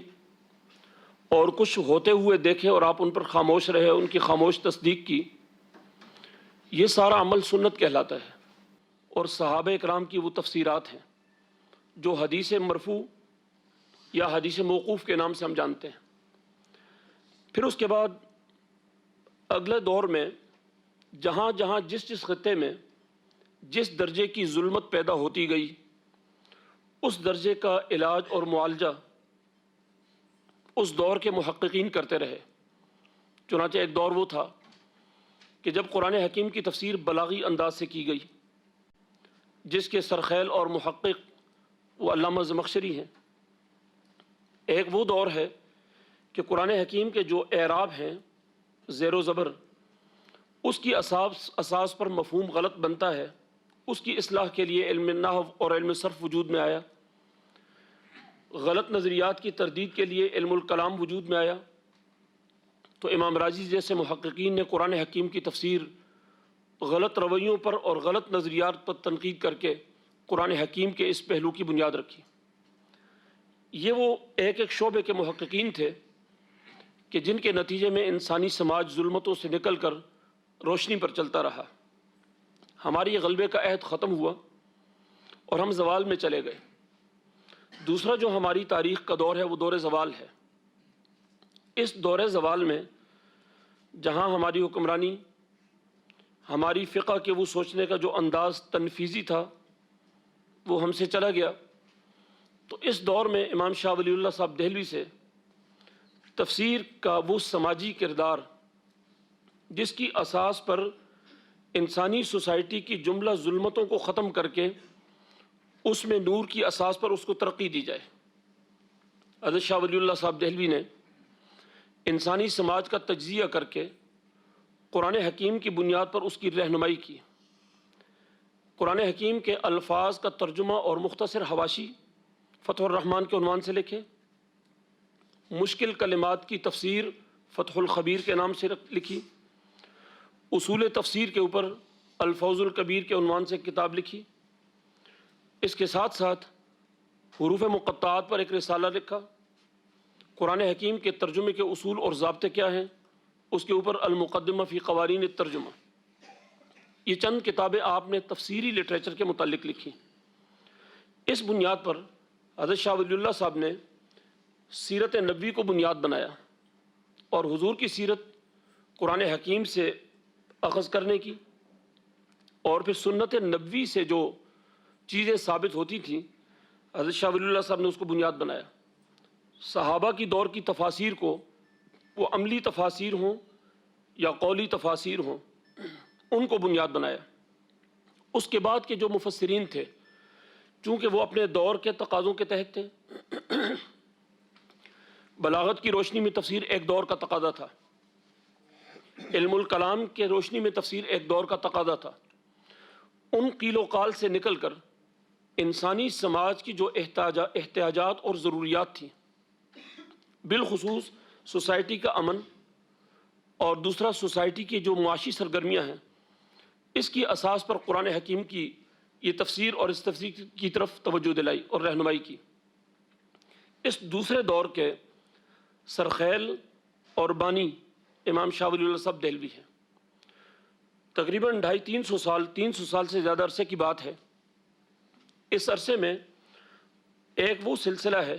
اور کچھ ہوتے ہوئے دیکھے اور آپ ان پر خاموش رہے، ان کی خاموش تصدیق کی۔ یہ سارا عمل سنت کہلاتا ہے، اور صحابہ اکرام کی وہ تفسیرات ہیں جو حدیث مرفوع یا حدیث موقوف کے نام سے ہم جانتے ہیں۔ پھر اس کے بعد اگلے دور میں جہاں جہاں جس خطے میں جس درجے کی ظلمت پیدا ہوتی گئی، اس درجے کا علاج اور معالجہ اس دور کے محققین کرتے رہے۔ چنانچہ ایک دور وہ تھا کہ جب قرآن حکیم کی تفسیر بلاغی انداز سے کی گئی، جس کے سرخیل اور محقق وہ علامہ زمخشری ہیں۔ ایک وہ دور ہے کہ قرآن حکیم کے جو اعراب ہیں، زیر و زبر، اس کی اساس پر مفہوم غلط بنتا ہے، اس کی اصلاح کے لیے علم نحو اور علم صرف وجود میں آیا۔ غلط نظریات کی تردید کے لیے علم الکلام وجود میں آیا۔ تو امام راضی جیسے محققین نے قرآن حکیم کی تفسیر غلط رویوں پر اور غلط نظریات پر تنقید کر کے قرآن حکیم کے اس پہلو کی بنیاد رکھی۔ یہ وہ ایک ایک شعبے کے محققین تھے کہ جن کے نتیجے میں انسانی سماج ظلمتوں سے نکل کر روشنی پر چلتا رہا۔ ہماری یہ غلبے کا عہد ختم ہوا اور ہم زوال میں چلے گئے۔ دوسرا جو ہماری تاریخ کا دور ہے وہ دور زوال ہے۔ اس دور زوال میں جہاں ہماری حکمرانی، ہماری فقہ کے وہ سوچنے کا جو انداز تنفیذی تھا وہ ہم سے چلا گیا، تو اس دور میں امام شاہ ولی اللہ صاحب دہلوی سے تفسیر کا وہ سماجی کردار جس کی اساس پر انسانی سوسائٹی کی جملہ ظلمتوں کو ختم کر کے اس میں نور کی اساس پر اس کو ترقی دی جائے۔ حضرت شاہ ولی اللہ صاحب دہلوی نے انسانی سماج کا تجزیہ کر کے قرآن حکیم کی بنیاد پر اس کی رہنمائی کی۔ قرآن حکیم کے الفاظ کا ترجمہ اور مختصر حواشی فتح الرحمن کے عنوان سے لکھے، مشکل کلمات کی تفسیر فتح الخبیر کے نام سے لکھی، اصول تفسیر کے اوپر الفوز الکبیر کے عنوان سے کتاب لکھی۔ اس کے ساتھ ساتھ حروف مقطعات پر ایک رسالہ لکھا، قرآن حکیم کے ترجمے کے اصول اور ضابطے کیا ہیں، اس کے اوپر المقدمہ فی قوانین الترجمہ۔ یہ چند کتابیں آپ نے تفسیری لٹریچر کے متعلق لکھی۔ اس بنیاد پر حضرت شاہ ولی اللہ صاحب نے سیرت نبوی کو بنیاد بنایا اور حضور کی سیرت قرآن حکیم سے اخذ کرنے کی، اور پھر سنت نبوی سے جو چیزیں ثابت ہوتی تھیں حضرت شاہ ولی اللہ صاحب نے اس کو بنیاد بنایا۔ صحابہ کی دور کی تفاسیر کو، وہ عملی تفاسیر ہوں یا قولی تفاسیر ہوں، ان کو بنیاد بنایا۔ اس کے بعد کے جو مفسرین تھے، چونکہ وہ اپنے دور کے تقاضوں کے تحت تھے، بلاغت کی روشنی میں تفسیر ایک دور کا تقاضا تھا، علم الکلام کے روشنی میں تفسیر ایک دور کا تقاضا تھا۔ ان قیل و قال سے نکل کر انسانی سماج کی جو احتیاجات اور ضروریات تھیں، بالخصوص سوسائٹی کا امن اور دوسرا سوسائٹی کی جو معاشی سرگرمیاں ہیں، اس کی اساس پر قرآن حکیم کی یہ تفسیر اور اس تفسیر کی طرف توجہ دلائی اور رہنمائی کی۔ اس دوسرے دور کے سرخیل اور بانی امام شاہ ولی اللہ صاحب دہلوی ہیں۔ تقریباً 350 سال سے زیادہ عرصے کی بات ہے۔ اس عرصے میں ایک وہ سلسلہ ہے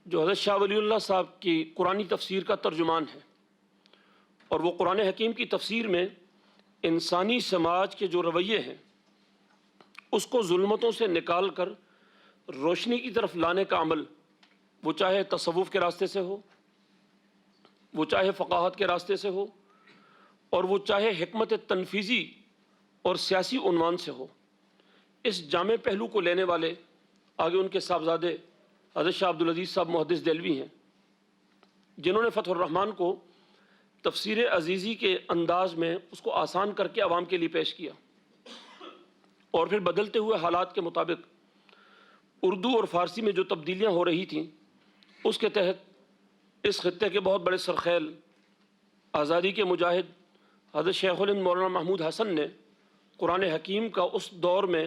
جو حضرت شاہ ولی اللہ صاحب کی قرآنی تفسیر کا ترجمان ہے، اور وہ قرآن حکیم کی تفسیر میں انسانی سماج کے جو رویے ہیں اس کو ظلمتوں سے نکال کر روشنی کی طرف لانے کا عمل، وہ چاہے تصوف کے راستے سے ہو، وہ چاہے فقاہت کے راستے سے ہو، اور وہ چاہے حکمت تنفیذی اور سیاسی عنوان سے ہو، اس جامع پہلو کو لینے والے آگے ان کے صاحبزادے حضرت شاہ عبدالعزیز صاحب محدث دہلوی ہیں، جنہوں نے فتح الرحمن کو تفسیر عزیزی کے انداز میں اس کو آسان کر کے عوام کے لیے پیش کیا، اور پھر بدلتے ہوئے حالات کے مطابق اردو اور فارسی میں جو تبدیلیاں ہو رہی تھیں اس کے تحت اس خطے کے بہت بڑے سرخیل آزادی کے مجاہد حضرت شیخ الہند مولانا محمود حسن نے قرآن حکیم کا اس دور میں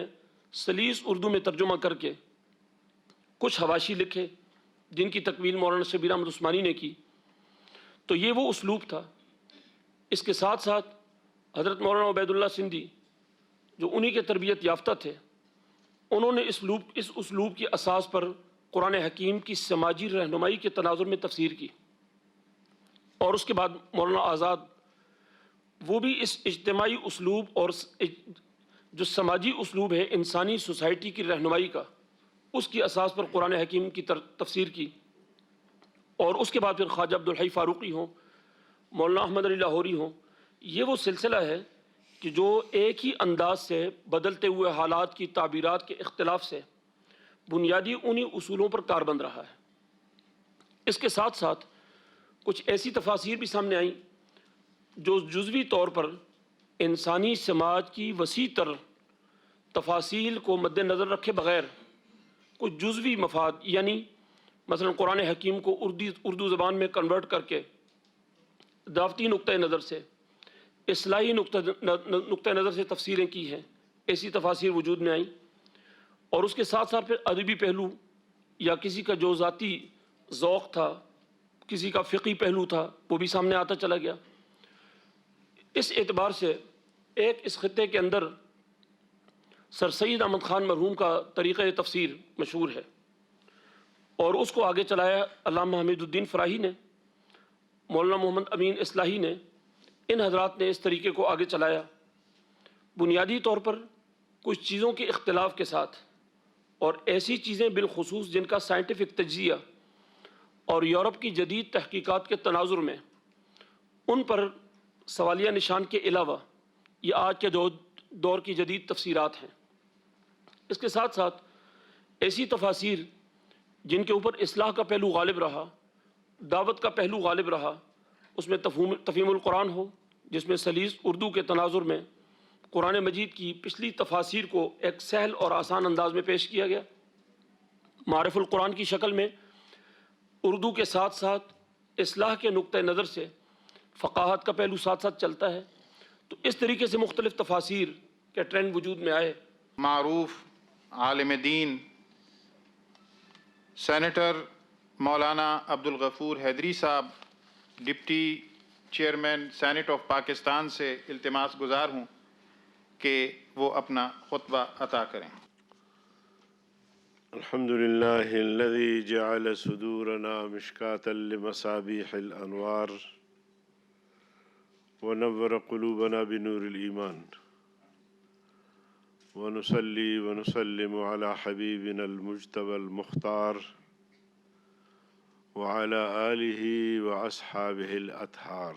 سلیس اردو میں ترجمہ کر کے کچھ حواشی لکھے، جن کی تکمیل مولانا شبیر احمد عثمانی نے کی۔ تو یہ وہ اسلوب تھا۔ اس کے ساتھ ساتھ حضرت مولانا عبید اللہ سندھی جو انہی کے تربیت یافتہ تھے، انہوں نے اس اسلوب کی اساس پر قرآن حکیم کی سماجی رہنمائی کے تناظر میں تفسیر کی، اور اس کے بعد مولانا آزاد وہ بھی اس اجتماعی اسلوب اور جو سماجی اسلوب ہے انسانی سوسائٹی کی رہنمائی کا، اس کی اساس پر قرآن حکیم کی تفسیر کی۔ اور اس کے بعد پھر خواجہ عبدالحی فاروقی ہوں، مولانا احمد علی لاہوری ہوں، یہ وہ سلسلہ ہے کہ جو ایک ہی انداز سے بدلتے ہوئے حالات کی تعبیرات کے اختلاف سے بنیادی انہی اصولوں پر کاربند رہا ہے۔ اس کے ساتھ ساتھ کچھ ایسی تفاسیر بھی سامنے آئیں جو جزوی طور پر انسانی سماج کی وسیع تر تفاصیل کو مد نظر رکھے بغیر کچھ جزوی مفاد، یعنی مثلا قرآن حکیم کو اردو زبان میں کنورٹ کر کے دعوتی نقطۂ نظر سے، اصلاحی نقطۂ نظر سے تفسیریں کی ہیں، ایسی تفاسیر وجود میں آئیں۔ اور اس کے ساتھ ساتھ پھر ادبی پہلو یا کسی کا جو ذاتی ذوق تھا، کسی کا فقہی پہلو تھا، وہ بھی سامنے آتا چلا گیا۔ اس اعتبار سے ایک اس خطے کے اندر سر سید احمد خان مرحوم کا طریقہ تفسیر مشہور ہے، اور اس کو آگے چلایا علامہ حمید الدین فراہی نے، مولانا محمد امین اصلاحی نے، ان حضرات نے اس طریقے کو آگے چلایا، بنیادی طور پر کچھ چیزوں کے اختلاف کے ساتھ، اور ایسی چیزیں بالخصوص جن کا سائنٹیفک تجزیہ اور یورپ کی جدید تحقیقات کے تناظر میں ان پر سوالیہ نشان کے علاوہ یہ آج کے دور کی جدید تفسیرات ہیں۔ اس کے ساتھ ساتھ ایسی تفاسیر جن کے اوپر اصلاح کا پہلو غالب رہا، دعوت کا پہلو غالب رہا، اس میں تفہیم القرآن ہو، جس میں سلیس اردو کے تناظر میں قرآن مجید کی پچھلی تفاسیر کو ایک سہل اور آسان انداز میں پیش کیا گیا، معرف القرآن کی شکل میں اردو کے ساتھ ساتھ اصلاح کے نقطۂ نظر سے فقاہت کا پہلو ساتھ ساتھ چلتا ہے۔ تو اس طریقے سے مختلف تفاسیر کے ٹرینڈ وجود میں آئے۔ معروف عالم دین سینیٹر مولانا عبدالغفور حیدری صاحب deputy chairman senate of Pakistan سے التماس گزار ہوں کہ وہ اپنا خطبہ عطا کریں۔ الحمد لله الذي جعل صدورنا مشكاة لمصابيح الأنوار ونور قلوبنا بنور الإيمان، ونصلي ونسلم على حبيبنا المجتبى المختار وعلى آله وأصحابه الأطهار،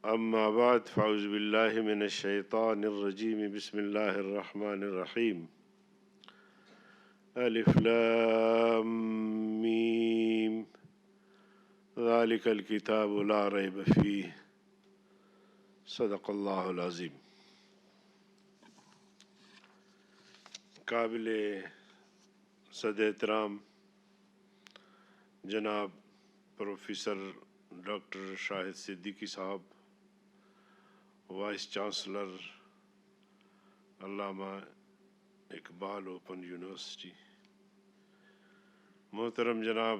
أما بعد فأعوذ بالله من الشيطان الرجيم، بسم الله الرحمن الرحيم، الف لام میم ذلك الكتاب لا ریب فیہ، صدق اللہ العظیم۔ قابل صد احترام جناب پروفیسر ڈاکٹر شاہد صدیقی صاحب، وائس چانسلر علامہ اقبال اوپن یونیورسٹی، محترم جناب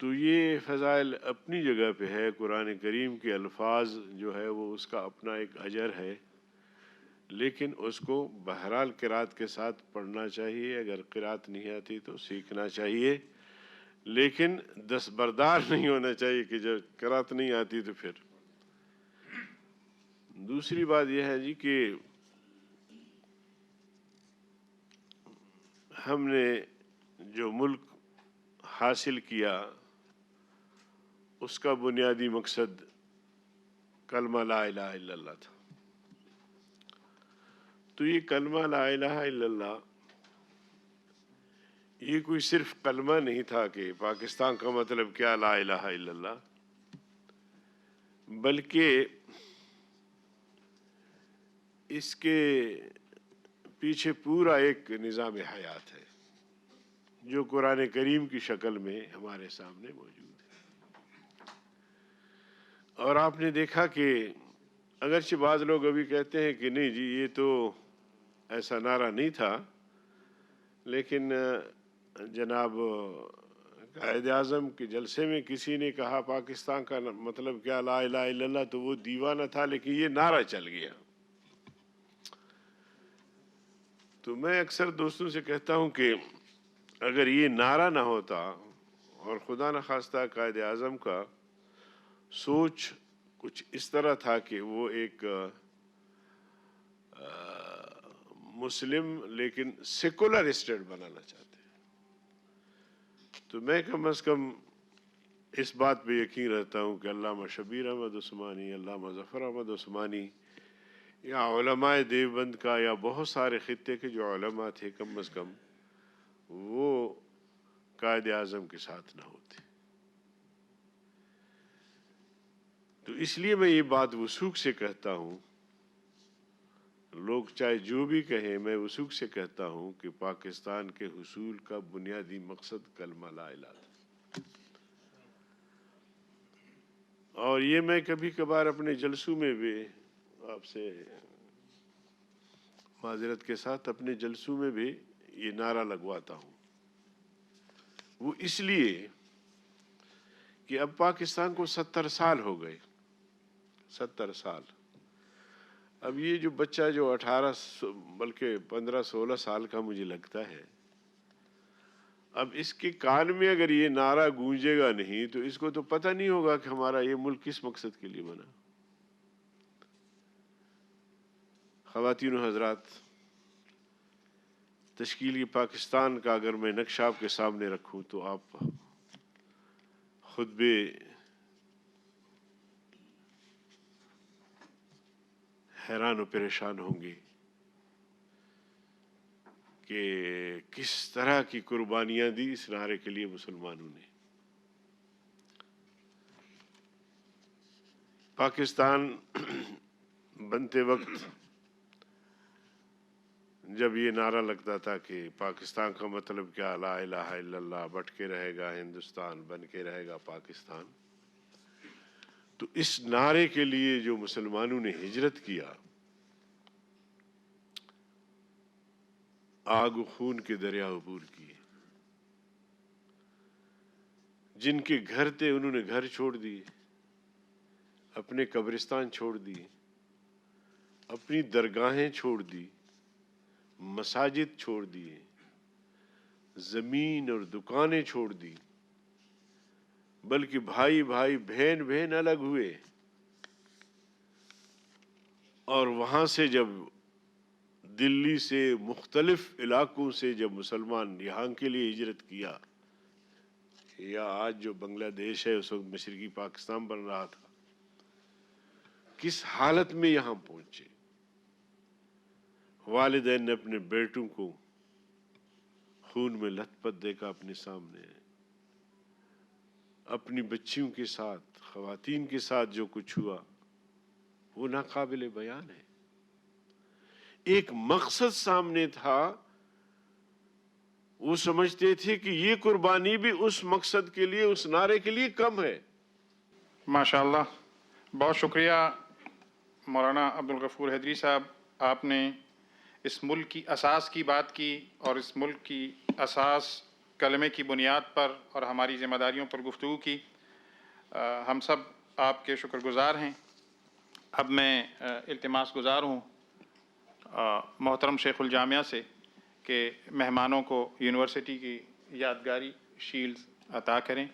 تو یہ فضائل اپنی جگہ پہ ہے. قرآن کریم کے الفاظ جو ہے وہ اس کا اپنا ایک اجر ہے، لیکن اس کو بہرحال قرات کے ساتھ پڑھنا چاہیے. اگر قرات نہیں آتی تو سیکھنا چاہیے، لیکن دستبردار نہیں ہونا چاہیے کہ جب قرات نہیں آتی تو پھر. دوسری بات یہ ہے جی کہ ہم نے جو ملک حاصل کیا اس کا بنیادی مقصد کلمہ لا الہ الا اللہ تھا. تو یہ کلمہ لا الہ الا اللہ یہ کوئی صرف کلمہ نہیں تھا کہ پاکستان کا مطلب کیا لا الہ الا اللہ، بلکہ اس کے پیچھے پورا ایک نظام حیات ہے جو قرآن کریم کی شکل میں ہمارے سامنے موجود ہے. اور آپ نے دیکھا کہ اگرچہ بعض لوگ ابھی کہتے ہیں کہ نہیں جی یہ تو ایسا نعرہ نہیں تھا، لیکن جناب قائد اعظم کے جلسے میں کسی نے کہا پاکستان کا مطلب کیا لا الہ الا اللہ، تو وہ دیوانہ تھا، لیکن یہ نعرہ چل گیا. تو میں اکثر دوستوں سے کہتا ہوں کہ اگر یہ نعرہ نہ ہوتا اور خدا نخواستہ قائد اعظم کا سوچ کچھ اس طرح تھا کہ وہ ایک مسلم لیکن سیکولر اسٹیٹ بنانا چاہتے ہیں، تو میں کم از کم اس بات پہ یقین رہتا ہوں کہ علامہ شبیر احمد عثمانی، علامہ ظفر احمد عثمانی یا علماء دیوبند کا یا بہت سارے خطے کے جو علماء تھے، کم از کم وہ قائد اعظم کے ساتھ نہ ہوتے. تو اس لیے میں یہ بات وثوق سے کہتا ہوں، لوگ چاہے جو بھی کہیں، میں وثوق سے کہتا ہوں کہ پاکستان کے حصول کا بنیادی مقصد کلمہ لا الہ تھا. اور یہ میں کبھی کبھار اپنے جلسوں میں بھی آپ سے معذرت کے ساتھ اپنے جلسوں میں بھی یہ نعرہ لگواتا ہوں. وہ اس لیے کہ اب پاکستان کو 70 سال ہو گئے، 70 سال. اب یہ جو بچہ جو 18 بلکہ 15-16 سال کا مجھے لگتا ہے، اب اس کے کان میں اگر یہ نعرہ گونجے گا نہیں تو اس کو تو پتہ نہیں ہوگا کہ ہمارا یہ ملک کس مقصد کے لیے بنا. خواتین و حضرات، تشکیلی پاکستان کا اگر میں نقشہ آپ کے سامنے رکھوں تو آپ خود بھی حیران و پریشان ہوں گے کہ کس طرح کی قربانیاں دی اس نعرے کے لیے مسلمانوں نے. پاکستان بنتے وقت جب یہ نعرہ لگتا تھا کہ پاکستان کا مطلب کیا لا الہ الا اللہ، بٹ کے رہے گا ہندوستان، بن کے رہے گا پاکستان، تو اس نعرے کے لیے جو مسلمانوں نے ہجرت کیا، آگ و خون کے دریا عبور کیے. جن کے گھر تھے انہوں نے گھر چھوڑ دیے، اپنے قبرستان چھوڑ دیے، اپنی درگاہیں چھوڑ دی، مساجد چھوڑ دیے، زمین اور دکانیں چھوڑ دی، بلکہ بھائی بھائی بہن بہن الگ ہوئے. اور وہاں سے جب دلی سے مختلف علاقوں سے جب مسلمان یہاں کے لیے ہجرت کیا، یا آج جو بنگلہ دیش ہے اس وقت مشرقی پاکستان بن رہا تھا، کس حالت میں یہاں پہنچے. والدین نے اپنے بیٹوں کو خون میں لت پت دیکھا اپنے سامنے، اپنی بچیوں کے ساتھ، خواتین کے ساتھ جو کچھ ہوا وہ ناقابل بیان ہے. ایک مقصد سامنے تھا، وہ سمجھتے تھے کہ یہ قربانی بھی اس مقصد کے لیے، اس نعرے کے لیے کم ہے. ماشاءاللہ، بہت شکریہ مولانا عبدالغفور حیدری صاحب. آپ نے اس ملک کی اساس کی بات کی، اور اس ملک کی اساس کلمے کی بنیاد پر اور ہماری ذمہ داریوں پر گفتگو کی. ہم سب آپ کے شکر گزار ہیں. اب میں التماس گزار ہوں محترم شیخ الجامعہ سے کہ مہمانوں کو یونیورسٹی کی یادگاری شیلڈز عطا کریں.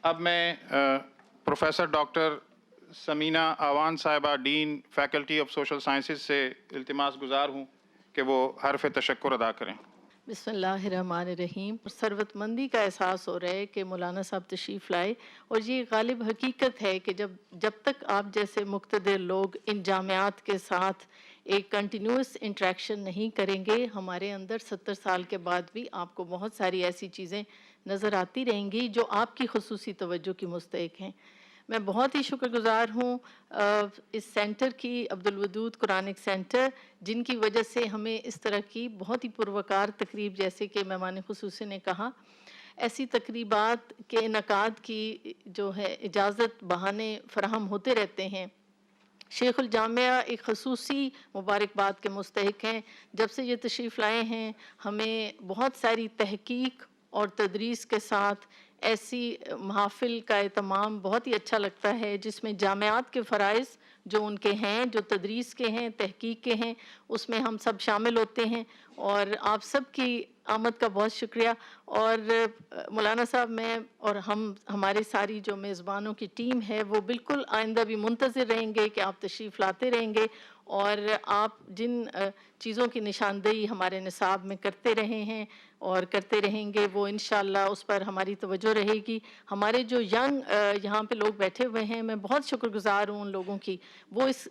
اب میں پروفیسر ڈاکٹر سمینہ آوان صاحبہ dean faculty of social sciences سے التماس گزار ہوں کہ وہ حرف تشکر ادا کریں. بسم اللہ الرحمن الرحیم. ثروت مندی کا احساس ہو رہا ہے کہ مولانا صاحب تشریف لائے، اور یہ غالب حقیقت ہے کہ جب تک آپ جیسے مقتدر لوگ ان جامعات کے ساتھ ایک کنٹینیوس انٹریکشن نہیں کریں گے، ہمارے اندر 70 سال کے بعد بھی آپ کو بہت ساری ایسی چیزیں نظر آتی رہیں گی جو آپ کی خصوصی توجہ کی مستحق ہیں. میں بہت ہی شکر گزار ہوں اس سینٹر کی، عبدالودود قرآنک سینٹر، جن کی وجہ سے ہمیں اس طرح کی بہت ہی پروقار تقریب، جیسے کہ مہمان خصوصی نے کہا، ایسی تقریبات کے انعقاد کی جو ہے اجازت بہانے فراہم ہوتے رہتے ہیں. شیخ الجامعہ ایک خصوصی مبارکباد کے مستحق ہیں. جب سے یہ تشریف لائے ہیں ہمیں بہت ساری تحقیق اور تدریس کے ساتھ ایسی محافل کا اہتمام بہت ہی اچھا لگتا ہے جس میں جامعات کے فرائض جو ان کے ہیں، جو تدریس کے ہیں، تحقیق کے ہیں، اس میں ہم سب شامل ہوتے ہیں. اور آپ سب کی آمد کا بہت شکریہ. اور مولانا صاحب، میں اور ہمارے ساری جو میزبانوں کی ٹیم ہے وہ بالکل آئندہ بھی منتظر رہیں گے کہ آپ تشریف لاتے رہیں گے، اور آپ جن چیزوں کی نشاندہی ہمارے نصاب میں کرتے رہے ہیں اور کرتے رہیں گے، وہ انشاءاللہ اس پر ہماری توجہ رہے گی. ہمارے جو ینگ یہاں پہ لوگ بیٹھے ہوئے ہیں، میں بہت شکر گزار ہوں ان لوگوں کی.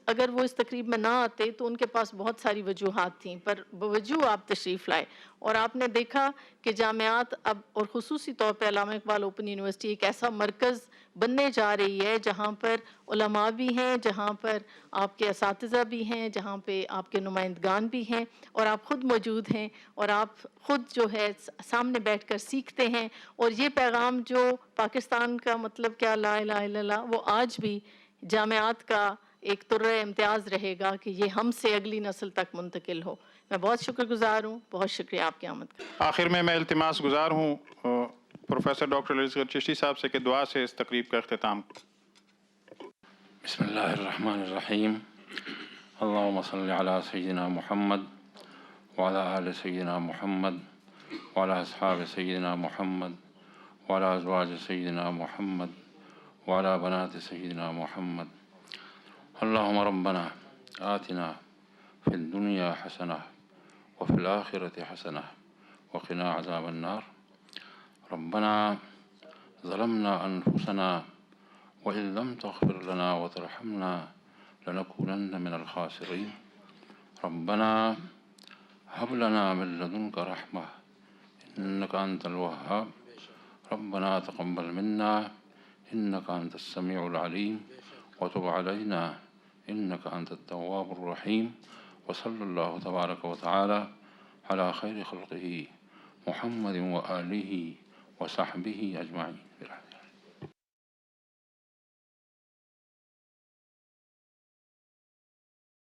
اگر وہ اس تقریب میں نہ آتے تو ان کے پاس بہت ساری وجوہات تھیں، پر بوجوہ آپ تشریف لائے. اور آپ نے دیکھا کہ جامعات اب، اور خصوصی طور پہ علامہ اقبال اوپن یونیورسٹی، ایک ایسا مرکز بننے جا رہی ہے جہاں پر علماء بھی ہیں، جہاں پر آپ کے اساتذہ بھی ہیں، جہاں پہ آپ کے نمائندگان بھی ہیں، اور آپ خود موجود ہیں، اور آپ خود جو ہے سامنے بیٹھ کر سیکھتے ہیں. اور یہ پیغام جو پاکستان کا مطلب کیا لا الہ الا اللہ، وہ آج بھی جامعات کا ایک طرح امتیاز رہے گا کہ یہ ہم سے اگلی نسل تک منتقل ہو. میں بہت شکر گزار ہوں. بہت شکریہ آپ کی آمد کا. آخر میں التماس گزار ہوں پروفیسر ڈاکٹر علی چشتی صاحب سے کہ دعا سے اس تقریب کا اختتام. بسم اللہ الرحمن الرحیم. اللہم صلی علی سیدنا محمد وعلی آل سیدنا محمد وعلی اصحاب سیدنا محمد وعلی ازواج سیدنا محمد وعلی بنات سیدنا محمد. اللہم ربنا آتنا فی الدنیا حسنہ وفی الآخرۃ حسنہ وقنا عذاب النار. ربنا ظلمنا انفسنا وإن لم تغفر لنا وترحمنا لنكونن من الخاسرين. ربنا هب لنا من لدنك رحمة إنك أنت الوهاب. ربنا تقبل منا إنك أنت السميع العليم وتب علينا إنك أنت التواب الرحيم. وصلى الله تبارك وتعالى على خير خلقه محمد وآله وصحبه أجمعين.